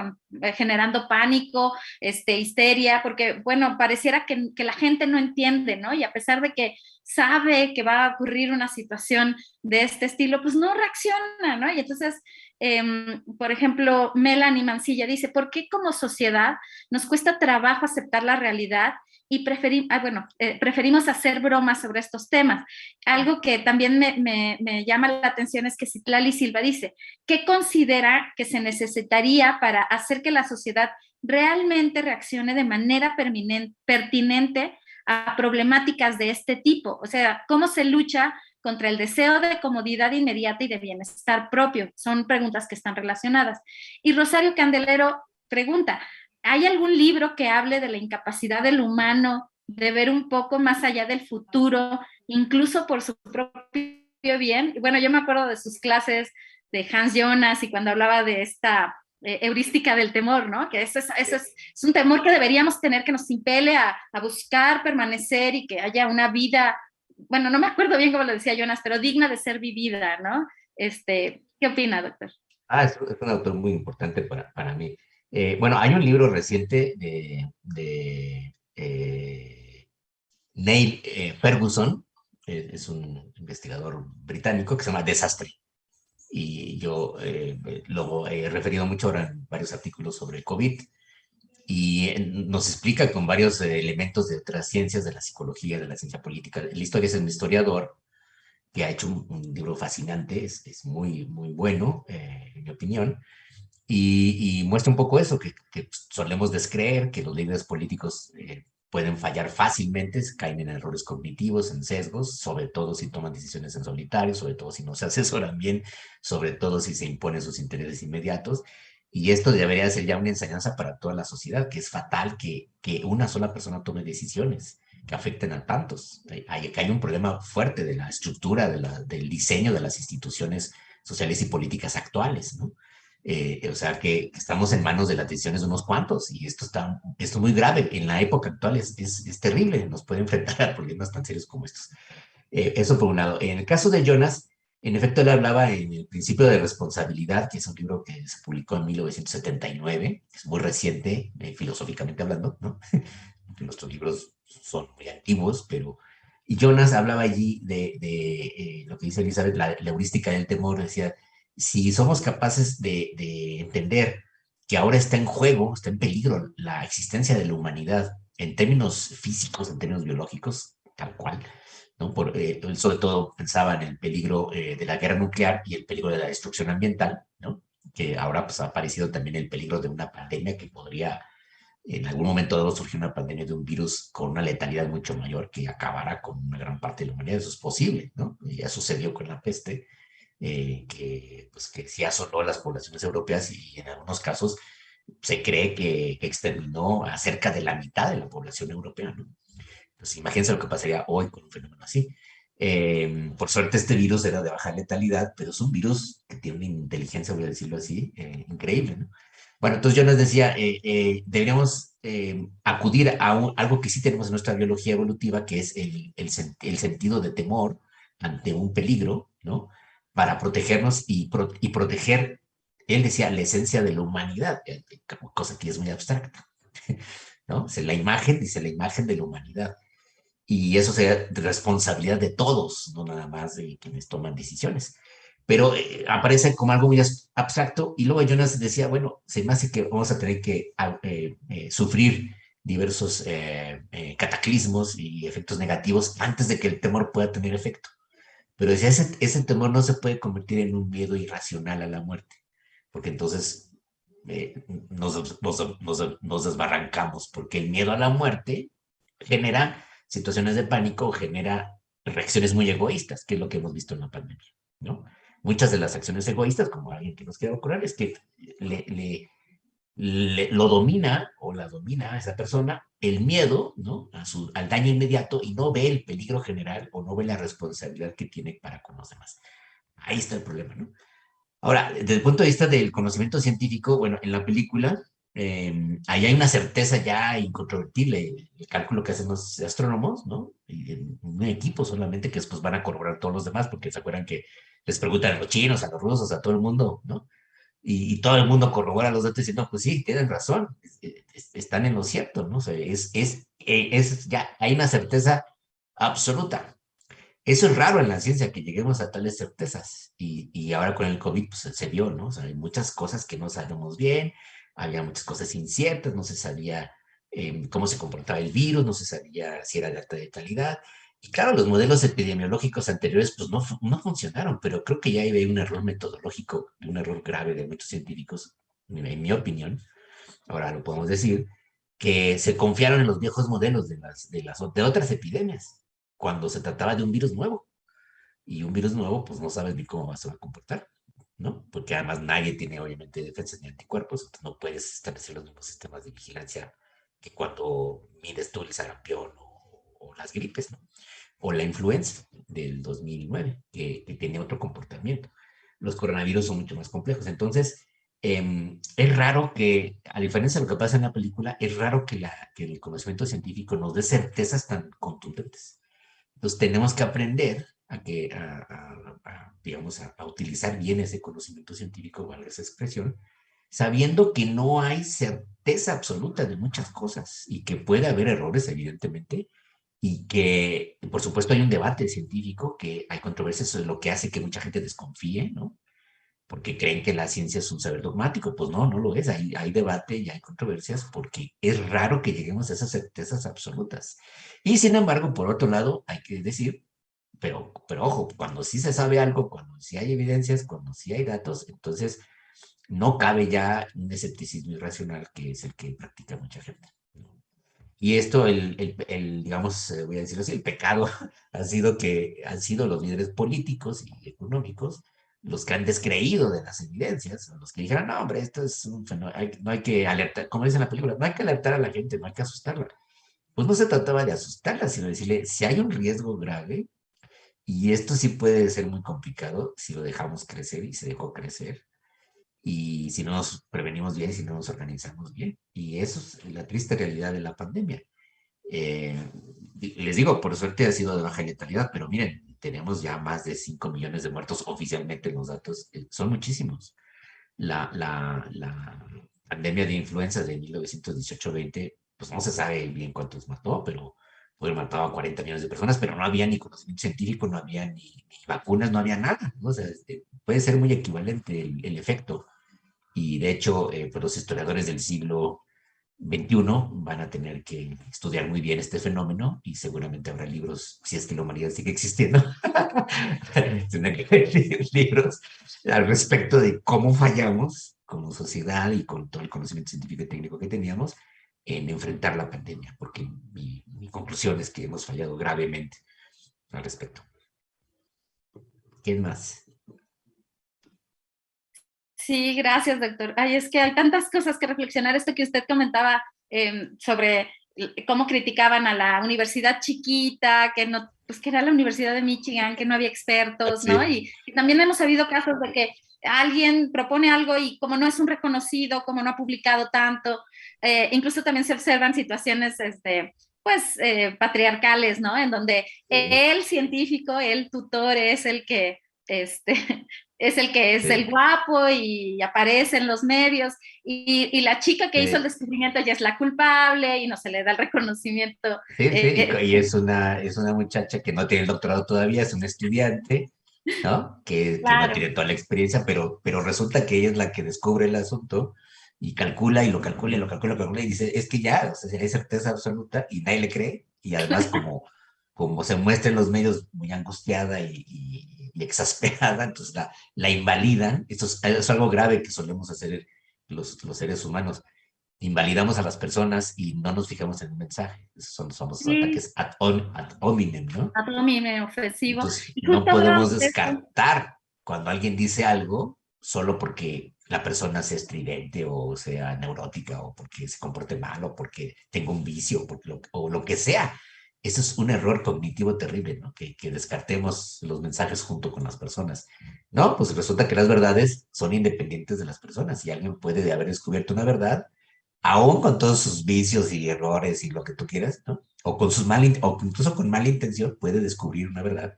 generando pánico, histeria? Porque, bueno, pareciera que la gente no entiende, ¿no? Y a pesar de que sabe que va a ocurrir una situación de este estilo, pues no reacciona, ¿no? Y entonces, por ejemplo, Melanie Mancilla dice, ¿por qué como sociedad nos cuesta trabajo aceptar la realidad y preferimos hacer bromas sobre estos temas? Algo que también me llama la atención es que Citlali Silva dice, ¿qué considera que se necesitaría para hacer que la sociedad realmente reaccione de manera pertinente a problemáticas de este tipo? O sea, ¿cómo se lucha contra el deseo de comodidad inmediata y de bienestar propio? Son preguntas que están relacionadas. Y Rosario Candelero pregunta, ¿hay algún libro que hable de la incapacidad del humano de ver un poco más allá del futuro, incluso por su propio bien? Bueno, yo me acuerdo de sus clases de Hans Jonas y cuando hablaba de esta heurística del temor, ¿no? Que es un temor que deberíamos tener, que nos impele a buscar permanecer y que haya una vida, bueno, no me acuerdo bien cómo lo decía Jonas, pero digna de ser vivida, ¿no? ¿Qué opina, doctor? Es un autor muy importante para mí. Bueno, hay un libro reciente Neil Ferguson, es un investigador británico que se llama Desastre. Y yo lo he referido mucho ahora en varios artículos sobre COVID. Y nos explica con varios elementos de otras ciencias, de la psicología, de la ciencia política. La historia es un historiador que ha hecho un libro fascinante, es muy, muy bueno, en mi opinión, y muestra un poco eso, que solemos descreer que los líderes políticos pueden fallar fácilmente, caen en errores cognitivos, en sesgos, sobre todo si toman decisiones en solitario, sobre todo si no se asesoran bien, sobre todo si se imponen sus intereses inmediatos. Y esto debería ser ya una enseñanza para toda la sociedad, que es fatal que una sola persona tome decisiones que afecten a tantos. Hay un problema fuerte de la estructura, del diseño de las instituciones sociales y políticas actuales, ¿no? O sea, que estamos en manos de las decisiones de unos cuantos y esto es muy grave. En la época actual es terrible, nos puede enfrentar a problemas tan serios como estos. Eso por un lado. En el caso de Jonas, en efecto, él hablaba en el principio de responsabilidad, que es un libro que se publicó en 1979, es muy reciente, filosóficamente hablando, ¿no? Nuestros libros son muy antiguos, pero... Y Jonas hablaba allí de lo que dice Elizabeth, la heurística del temor, decía, si somos capaces de entender que ahora está en juego, está en peligro la existencia de la humanidad en términos físicos, en términos biológicos, tal cual, ¿no? Él sobre todo pensaba en el peligro de la guerra nuclear y el peligro de la destrucción ambiental, ¿no? Que ahora pues, ha aparecido también el peligro de una pandemia que podría en algún momento dado surgir una pandemia de un virus con una letalidad mucho mayor que acabará con una gran parte de la humanidad. Eso es posible, ¿no? Ya sucedió con la peste, que sí asoló a las poblaciones europeas y en algunos casos se cree que exterminó a cerca de la mitad de la población europea, ¿no? Pues imagínense lo que pasaría hoy con un fenómeno así. Por suerte este virus era de baja letalidad, pero es un virus que tiene una inteligencia, voy a decirlo así, increíble, ¿no? Bueno, entonces yo les decía, deberíamos acudir a algo que sí tenemos en nuestra biología evolutiva, que es el sentido de temor ante un peligro, ¿no? Para protegernos y proteger, él decía, la esencia de la humanidad, cosa que es muy abstracta, ¿no? O sea, dice la imagen de la humanidad. Y eso sería responsabilidad de todos, no nada más de quienes toman decisiones. Pero aparece como algo muy abstracto y luego Jonas decía, bueno, se me hace que vamos a tener que sufrir diversos cataclismos y efectos negativos antes de que el temor pueda tener efecto. Pero decía, ese temor no se puede convertir en un miedo irracional a la muerte, porque entonces nos desbarrancamos, porque el miedo a la muerte genera situaciones de pánico, genera reacciones muy egoístas, que es lo que hemos visto en la pandemia, ¿no? Muchas de las acciones egoístas, como alguien que nos quiera curar, es que lo domina o la domina a esa persona el miedo, ¿no? Al daño inmediato y no ve el peligro general o no ve la responsabilidad que tiene para con los demás. Ahí está el problema, ¿no? Ahora, desde el punto de vista del conocimiento científico, bueno, en la película, ahí hay una certeza ya incontrovertible, el cálculo que hacen los astrónomos, ¿no? Y en un equipo solamente que después van a corroborar todos los demás, porque se acuerdan que les preguntan a los chinos, a los rusos, a todo el mundo, ¿no? Y todo el mundo corrobora los datos diciendo, no, pues sí, tienen razón, están en lo cierto, ¿no? O sea, ya, hay una certeza absoluta. Eso es raro en la ciencia, que lleguemos a tales certezas. Y ahora con el COVID pues, se vio, ¿no? O sea, hay muchas cosas que no sabemos bien, había muchas cosas inciertas, no se sabía cómo se comportaba el virus, no se sabía si era de alta letalidad. Y claro, los modelos epidemiológicos anteriores pues no funcionaron, pero creo que ya hay un error metodológico, un error grave de muchos científicos, en mi opinión, ahora lo podemos decir, que se confiaron en los viejos modelos de otras epidemias, cuando se trataba de un virus nuevo. Y un virus nuevo, pues no sabes ni cómo va a comportar, ¿no? Porque además nadie tiene obviamente defensas ni anticuerpos, entonces no puedes establecer los mismos sistemas de vigilancia que cuando mides tú el sarampión o las gripes, ¿no? O la influenza del 2009, que tiene otro comportamiento. Los coronavirus son mucho más complejos. Entonces, es raro que, a diferencia de lo que pasa en la película, es raro que el conocimiento científico nos dé certezas tan contundentes. Entonces, tenemos que aprender digamos, a utilizar bien ese conocimiento científico, valga esa expresión, sabiendo que no hay certeza absoluta de muchas cosas y que puede haber errores, evidentemente, y que, por supuesto, hay un debate científico, que hay controversias sobre lo que hace que mucha gente desconfíe, ¿no? Porque creen que la ciencia es un saber dogmático. Pues no, no lo es. Hay debate y hay controversias porque es raro que lleguemos a esas certezas absolutas. Y sin embargo, por otro lado, hay que decir, pero ojo, cuando sí se sabe algo, cuando sí hay evidencias, cuando sí hay datos, entonces no cabe ya un escepticismo irracional que es el que practica mucha gente. Y esto, digamos, voy a decirlo así, el pecado ha sido que han sido los líderes políticos y económicos los que han descreído de las evidencias, los que dijeron, no, hombre, esto es un fenómeno, no hay que alertar, como dice en la película, no hay que alertar a la gente, no hay que asustarla. Pues no se trataba de asustarla, sino decirle, si hay un riesgo grave, y esto sí puede ser muy complicado si lo dejamos crecer y se dejó crecer, y si no nos prevenimos bien, si no nos organizamos bien. Y eso es la triste realidad de la pandemia. Eh, Les digo, por suerte ha sido de baja letalidad, pero miren, tenemos ya más de 5 millones de muertos oficialmente en los datos, son muchísimos. La pandemia de influenza de 1918-20, pues no se sabe bien cuántos mató, pero fue matado a 40 millones de personas, pero no había ni conocimiento científico, no había ni vacunas, no había nada, ¿no? O sea, puede ser muy equivalente el efecto. Y de hecho, pues los historiadores del siglo XXI van a tener que estudiar muy bien este fenómeno y seguramente habrá libros, si es que la humanidad sigue existiendo, tendrán que haber libros al respecto de cómo fallamos como sociedad y con todo el conocimiento científico y técnico que teníamos en enfrentar la pandemia, porque mi conclusión es que hemos fallado gravemente al respecto. ¿Quién más? Sí, gracias, doctor. Ay, es que hay tantas cosas que reflexionar. Esto que usted comentaba sobre cómo criticaban a la universidad chiquita, que no, pues que era la Universidad de Michigan, que no había expertos, ¿no? Sí, Y también hemos habido casos de que alguien propone algo y como no es un reconocido, como no ha publicado tanto, incluso también se observan situaciones, pues, patriarcales, ¿no? En donde sí, el científico, el tutor es el que, este, es el que es el sí, guapo y aparece en los medios, y la chica que hizo el sí. descubrimiento ya es la culpable y no se le da el reconocimiento. Sí, sí, Eh, y es una muchacha que no tiene el doctorado todavía, es una estudiante, ¿no? Que no claro, tiene toda la experiencia, pero resulta que ella es la que descubre el asunto y calcula y lo calcula y lo calcula, y lo calcula y dice, es que ya, o sea, hay certeza absoluta y nadie le cree. Y además como se muestra en los medios muy angustiada y exasperada, entonces la invalidan. Esto es algo grave que solemos hacer los seres humanos, invalidamos a las personas y no nos fijamos en el mensaje. Esos son los sí, ataques ad hominem, ¿no? a todo mi ofensivo. Entonces, Y no justo podemos hablábamos de esto. descartar cuando alguien dice algo solo porque la persona sea estridente o sea neurótica o porque se comporte mal o porque tenga un vicio o lo que sea. Eso es un error cognitivo terrible, ¿no? Que descartemos los mensajes junto con las personas. No, pues resulta que las verdades son independientes de las personas y alguien puede haber descubierto una verdad aún con todos sus vicios y errores y lo que tú quieras, ¿no? O con o incluso con mala intención puede descubrir una verdad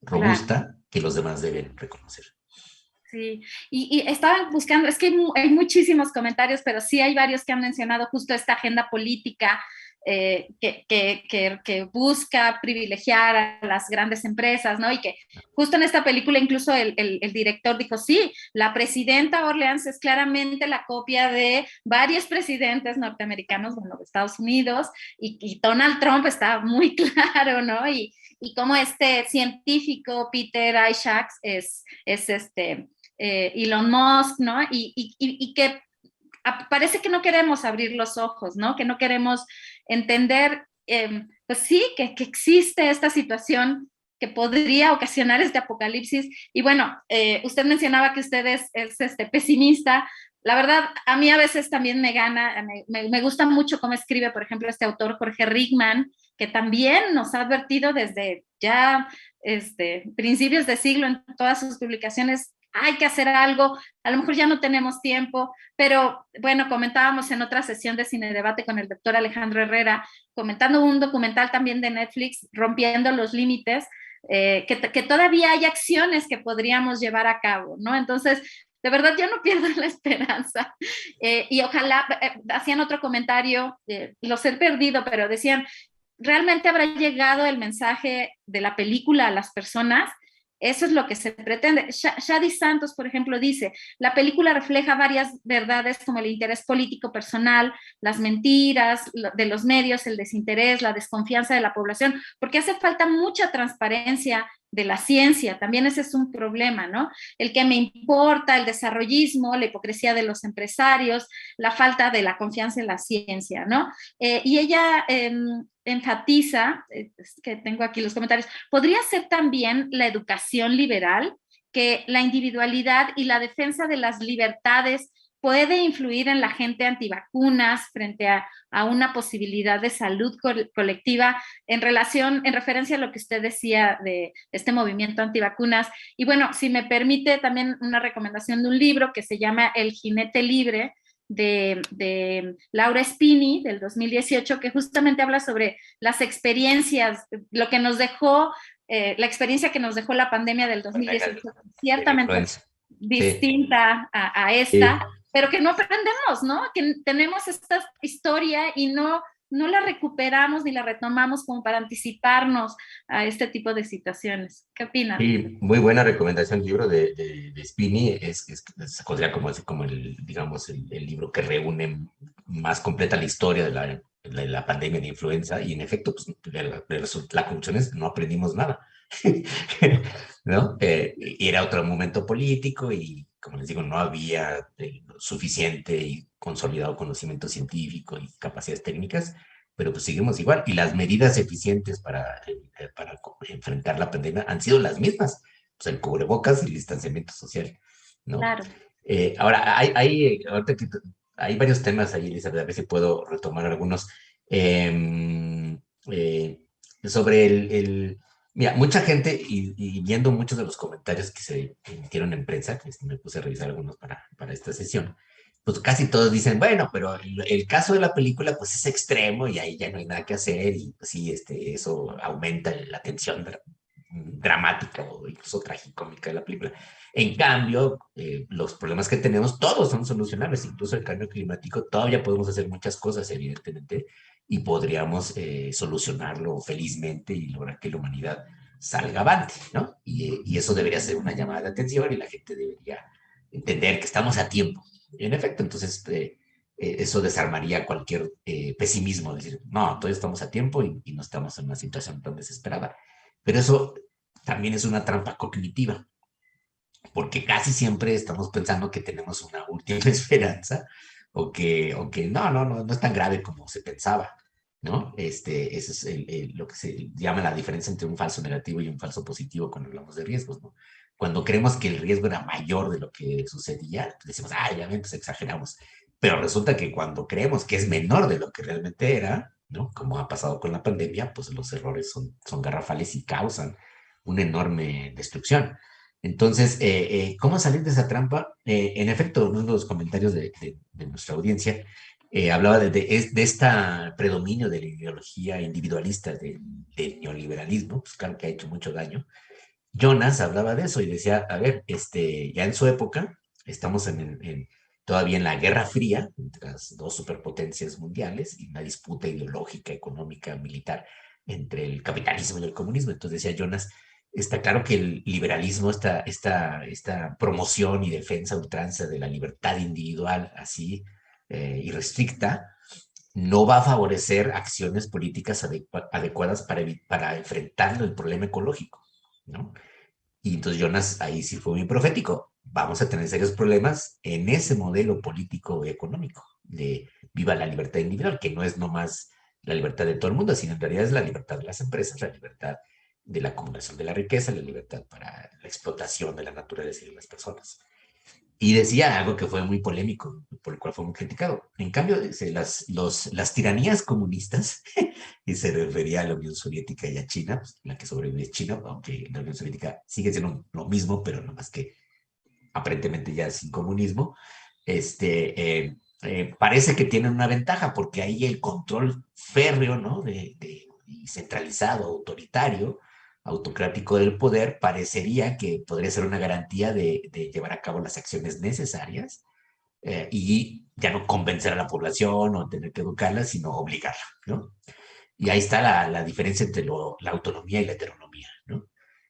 Claro. robusta que los demás deben reconocer. Sí, y estaban buscando, es que hay muchísimos comentarios, pero sí hay varios que han mencionado justo esta agenda política que busca privilegiar a las grandes empresas, ¿no? Y que justo en esta película incluso el director dijo, sí, la presidenta Orleans es claramente la copia de varios presidentes norteamericanos, bueno, de Estados Unidos, y Donald Trump está muy claro, ¿no? Y como este científico Peter Isaacs es Elon Musk, ¿no? Y que parece que no queremos abrir los ojos, ¿no? Que no queremos entender, pues sí, que existe esta situación que podría ocasionar este apocalipsis. Y bueno, usted mencionaba que usted es pesimista. La verdad, a mí a veces también me gana, me gusta mucho cómo escribe, por ejemplo, este autor Jorge Rickman, que también nos ha advertido desde ya principios de siglo en todas sus publicaciones, hay que hacer algo, a lo mejor ya no tenemos tiempo, pero bueno, comentábamos en otra sesión de Cine Debate con el doctor Alejandro Herrera, comentando un documental también de Netflix, Rompiendo los Límites, que todavía hay acciones que podríamos llevar a cabo, ¿no? Entonces, de verdad yo no pierdo la esperanza. Y ojalá, hacían otro comentario, los he perdido, pero decían, ¿realmente habrá llegado el mensaje de la película a las personas? Eso es lo que se pretende. Shadi Santos, por ejemplo, dice, la película refleja varias verdades como el interés político personal, las mentiras de los medios, el desinterés, la desconfianza de la población, porque hace falta mucha transparencia de la ciencia, también ese es un problema, ¿no? El que me importa, el desarrollismo, la hipocresía de los empresarios, la falta de la confianza en la ciencia, ¿no? Y ella enfatiza, es que tengo aquí los comentarios, podría ser también la educación liberal, que la individualidad y la defensa de las libertades puede influir en la gente antivacunas frente a una posibilidad de salud colectiva en referencia a lo que usted decía de este movimiento antivacunas. Y bueno, si me permite también una recomendación de un libro que se llama El jinete libre, de Laura Spini, del 2018, que justamente habla sobre las experiencias, lo que nos dejó, la experiencia que nos dejó la pandemia del 2018, ciertamente Sí. distinta a esta, Sí. pero que no aprendemos, ¿no? Que tenemos esta historia y no la recuperamos ni la retomamos como para anticiparnos a este tipo de situaciones. ¿Qué opinan? Sí, muy buena recomendación, el libro de Spini, se considera como el, digamos, el libro que reúne más completa la historia de la pandemia de influenza, y en efecto, pues, la conclusión es no aprendimos nada, ¿no? Y era otro momento político y, como les digo, no había suficiente y consolidado conocimiento científico y capacidades técnicas, pero pues seguimos igual. Y las medidas eficientes para enfrentar la pandemia han sido las mismas, pues el cubrebocas y el distanciamiento social, ¿no? Claro. Ahora, ahorita hay varios temas ahí, Elizabeth, a ver si puedo retomar algunos. Eh, eh, sobre mira, mucha gente, y viendo muchos de los comentarios que se emitieron en prensa, que me puse a revisar algunos para esta sesión, pues casi todos dicen, bueno, pero el caso de la película pues es extremo y ahí ya no hay nada que hacer y pues, sí, eso aumenta la tensión dramática o incluso tragicómica de la película. En cambio, los problemas que tenemos todos son solucionables, incluso el cambio climático, todavía podemos hacer muchas cosas, evidentemente, y podríamos solucionarlo felizmente y lograr que la humanidad salga avante, ¿no? Y eso debería ser una llamada de atención y la gente debería entender que estamos a tiempo. En efecto, entonces eso desarmaría cualquier pesimismo, decir, no, todavía estamos a tiempo y no estamos en una situación tan desesperada. Pero eso también es una trampa cognitiva, porque casi siempre estamos pensando que tenemos una última esperanza o que no es tan grave como se pensaba, ¿no? Eso es lo que se llama la diferencia entre un falso negativo y un falso positivo cuando hablamos de riesgos, ¿no? Cuando creemos que el riesgo era mayor de lo que sucedía, decimos, ya ven, pues exageramos. Pero resulta que cuando creemos que es menor de lo que realmente era, ¿no? Como ha pasado con la pandemia, pues los errores son garrafales y causan una enorme destrucción. Entonces, ¿cómo salir de esa trampa? En efecto, uno de los comentarios de nuestra audiencia hablaba de este predominio de la ideología individualista del neoliberalismo, pues claro que ha hecho mucho daño. Jonas hablaba de eso y decía, a ver, ya en su época, estamos todavía en la Guerra Fría, entre las dos superpotencias mundiales, y una disputa ideológica, económica, militar entre el capitalismo y el comunismo. Entonces decía Jonas, está claro que el liberalismo, esta promoción y defensa a ultranza de la libertad individual así irrestricta, no va a favorecer acciones políticas adecuadas para enfrentar el problema ecológico, ¿no? Y entonces Jonas ahí sí fue muy profético. Vamos a tener serios problemas en ese modelo político económico de viva la libertad individual, que no es nomás la libertad de todo el mundo, sino en realidad es la libertad de las empresas, la libertad de la acumulación de la riqueza, la libertad para la explotación de la naturaleza y de las personas. Y decía algo que fue muy polémico, por el cual fue muy criticado. En cambio, dice, las tiranías comunistas, y se refería a la Unión Soviética y a China, pues, la que sobrevive es China, aunque la Unión Soviética sigue siendo lo mismo, pero no más que aparentemente ya sin comunismo, parece que tienen una ventaja, porque ahí el control férreo, ¿no? Y centralizado, autoritario, autocrático del poder, parecería que podría ser una garantía de llevar a cabo las acciones necesarias y ya no convencer a la población o tener que educarla, sino obligarla, ¿no? Y ahí está la diferencia entre la autonomía y la heteronomía, ¿no?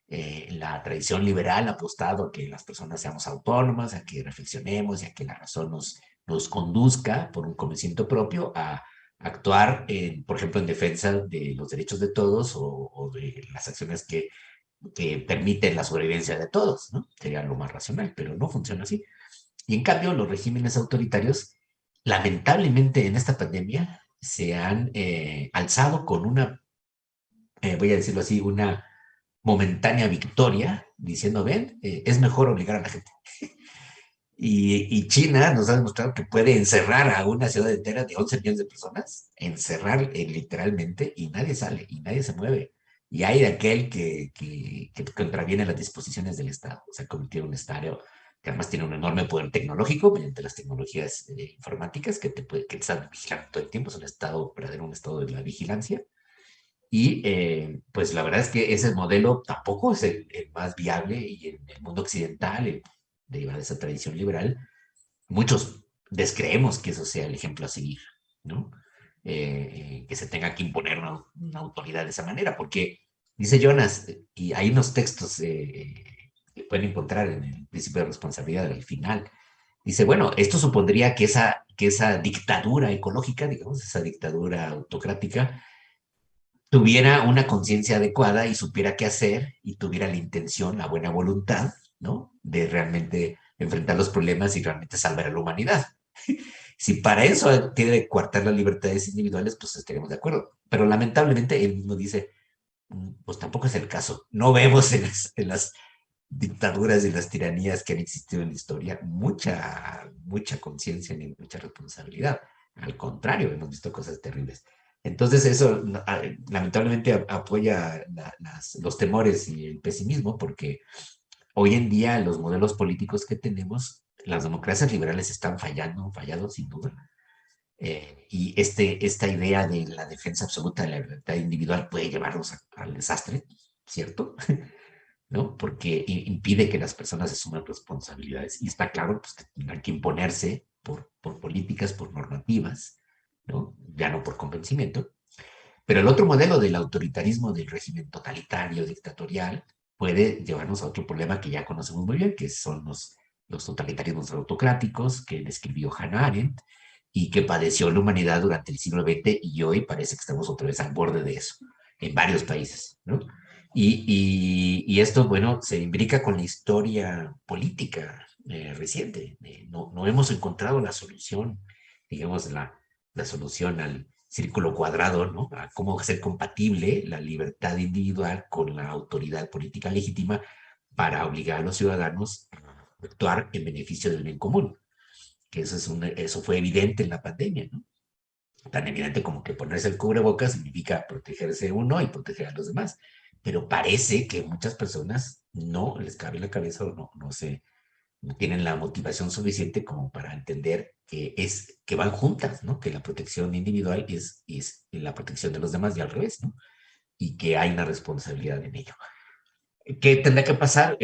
La tradición liberal ha apostado a que las personas seamos autónomas, a que reflexionemos y a que la razón nos conduzca por un conocimiento propio a actuar, por ejemplo, en defensa de los derechos de todos o de las acciones que permiten la sobrevivencia de todos, ¿no? Sería lo más racional, pero no funciona así. Y en cambio, los regímenes autoritarios, lamentablemente en esta pandemia, se han alzado con una, voy a decirlo así, una momentánea victoria, diciendo, ven, es mejor obligar a la gente. Y China nos ha demostrado que puede encerrar a una ciudad entera de 11 millones de personas, encerrar literalmente, y nadie sale, y nadie se mueve. Y hay de aquel que contraviene las disposiciones del Estado. Se ha convertido en un Estado que además tiene un enorme poder tecnológico mediante las tecnologías informáticas que te están vigilando todo el tiempo. Es un Estado, verdadero, un Estado de la vigilancia. Y pues la verdad es que ese modelo tampoco es el más viable y en el mundo occidental, derivado de esa tradición liberal, muchos descreemos que eso sea el ejemplo a seguir, ¿no? Que se tenga que imponer una autoridad de esa manera, porque dice Jonas, y hay unos textos que pueden encontrar en el principio de responsabilidad al final, dice, bueno, esto supondría que esa dictadura ecológica, digamos, esa dictadura autocrática, tuviera una conciencia adecuada y supiera qué hacer y tuviera la intención, la buena voluntad, ¿no? De realmente enfrentar los problemas y realmente salvar a la humanidad. Si para eso tiene que coartar las libertades individuales, pues estaríamos de acuerdo. Pero lamentablemente él mismo dice, pues tampoco es el caso. No vemos en las dictaduras y las tiranías que han existido en la historia mucha conciencia ni mucha responsabilidad. Al contrario, hemos visto cosas terribles. Entonces eso lamentablemente apoya los temores y el pesimismo porque hoy en día los modelos políticos que tenemos, las democracias liberales están fallando, han fallado sin duda. Y esta idea de la defensa absoluta de la libertad individual puede llevarnos al desastre, ¿cierto? ¿No? Porque impide que las personas asuman responsabilidades. Y está claro pues, que tendrán que imponerse por políticas, por normativas, ¿no? Ya no por convencimiento. Pero el otro modelo del autoritarismo, del régimen totalitario, dictatorial, puede llevarnos a otro problema que ya conocemos muy bien, que son los totalitarismos autocráticos que describió Hannah Arendt y que padeció la humanidad durante el siglo XX y hoy parece que estamos otra vez al borde de eso, en varios países, ¿no? Y esto, bueno, se imbrica con la historia política reciente. No hemos encontrado la solución, digamos, la solución al círculo cuadrado, ¿no? A cómo hacer compatible la libertad individual con la autoridad política legítima para obligar a los ciudadanos a actuar en beneficio del bien común. Que eso fue evidente en la pandemia, ¿no? Tan evidente como que ponerse el cubrebocas significa protegerse uno y proteger a los demás. Pero parece que muchas personas no les cabe la cabeza o no tienen la motivación suficiente como para entender que van juntas, ¿no? Que la protección individual es la protección de los demás y al revés, ¿no? Y que hay una responsabilidad en ello. ¿Qué tendrá que pasar?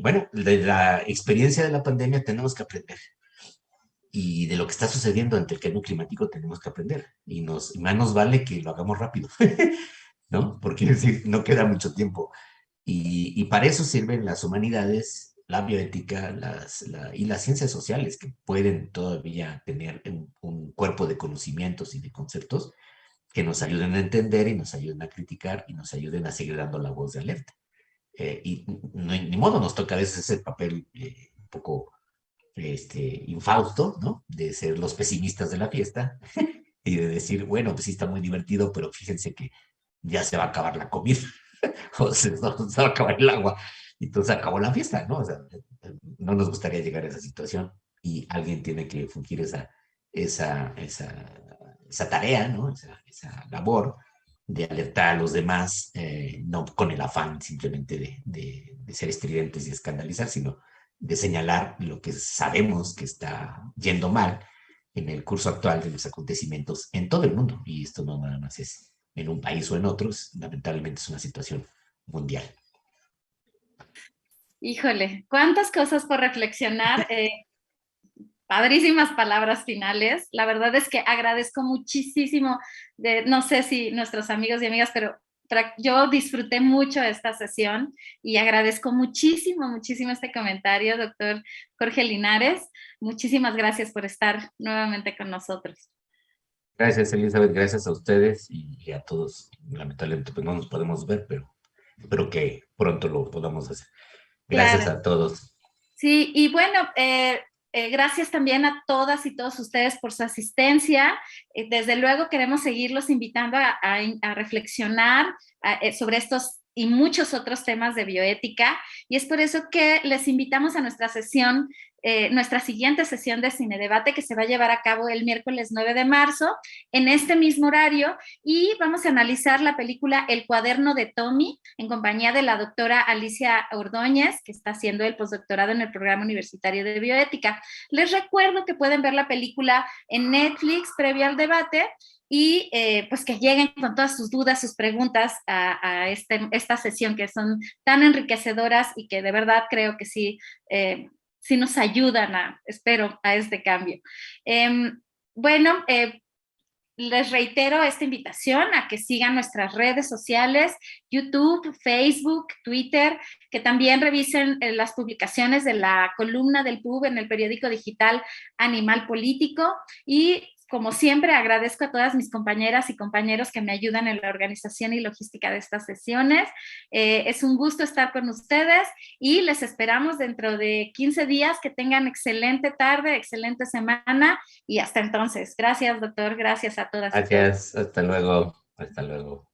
Bueno, de la experiencia de la pandemia tenemos que aprender y de lo que está sucediendo ante el cambio climático tenemos que aprender y más nos vale que lo hagamos rápido, ¿no? Porque es decir, no queda mucho tiempo. Y para eso sirven las humanidades, la bioética y las ciencias sociales, que pueden todavía tener un cuerpo de conocimientos y de conceptos que nos ayuden a entender y nos ayuden a criticar y nos ayuden a seguir dando la voz de alerta. Y ni modo, nos toca a veces ese papel un poco infausto, ¿no? De ser los pesimistas de la fiesta y de decir, bueno, pues sí está muy divertido, pero fíjense que ya se va a acabar la comida o se va a acabar el agua. Y entonces acabó la fiesta, ¿no? O sea, no nos gustaría llegar a esa situación y alguien tiene que fungir esa, esa, esa tarea, ¿no? Esa labor de alertar a los demás, no con el afán simplemente de ser estridentes y escandalizar, sino de señalar lo que sabemos que está yendo mal en el curso actual de los acontecimientos en todo el mundo. Y esto no nada más es en un país o en otros, lamentablemente es una situación mundial. Híjole, cuántas cosas por reflexionar. Padrísimas palabras finales. La verdad es que agradezco muchísimo, no sé si nuestros amigos y amigas, pero yo disfruté mucho esta sesión y agradezco muchísimo, muchísimo este comentario, doctor Jorge Linares. Muchísimas gracias por estar nuevamente con nosotros. Gracias, Elizabeth, gracias a ustedes y a todos. Lamentablemente pues no nos podemos ver, pero espero que pronto lo podamos hacer. Gracias Claro. a todos. Sí, y bueno, gracias también a todas y todos ustedes por su asistencia. Desde luego queremos seguirlos invitando a reflexionar sobre estos y muchos otros temas de bioética. Y es por eso que les invitamos a nuestra sesión, nuestra siguiente sesión de Cine Debate, que se va a llevar a cabo el miércoles 9 de marzo, en este mismo horario, y vamos a analizar la película El cuaderno de Tommy, en compañía de la doctora Alicia Ordóñez, que está haciendo el postdoctorado en el programa universitario de bioética. Les recuerdo que pueden ver la película en Netflix previo al debate, y pues que lleguen con todas sus dudas, sus preguntas a esta sesión, que son tan enriquecedoras y que de verdad creo que sí, sí nos ayudan espero, a este cambio. Bueno, les reitero esta invitación a que sigan nuestras redes sociales, YouTube, Facebook, Twitter, que también revisen las publicaciones de la columna del PUB en el periódico digital Animal Político, y como siempre agradezco a todas mis compañeras y compañeros que me ayudan en la organización y logística de estas sesiones. Es un gusto estar con ustedes y les esperamos dentro de 15 días. Que tengan excelente tarde, excelente semana, y hasta entonces. Gracias, doctor. Gracias a todas y todos. Gracias, hasta luego. Hasta luego.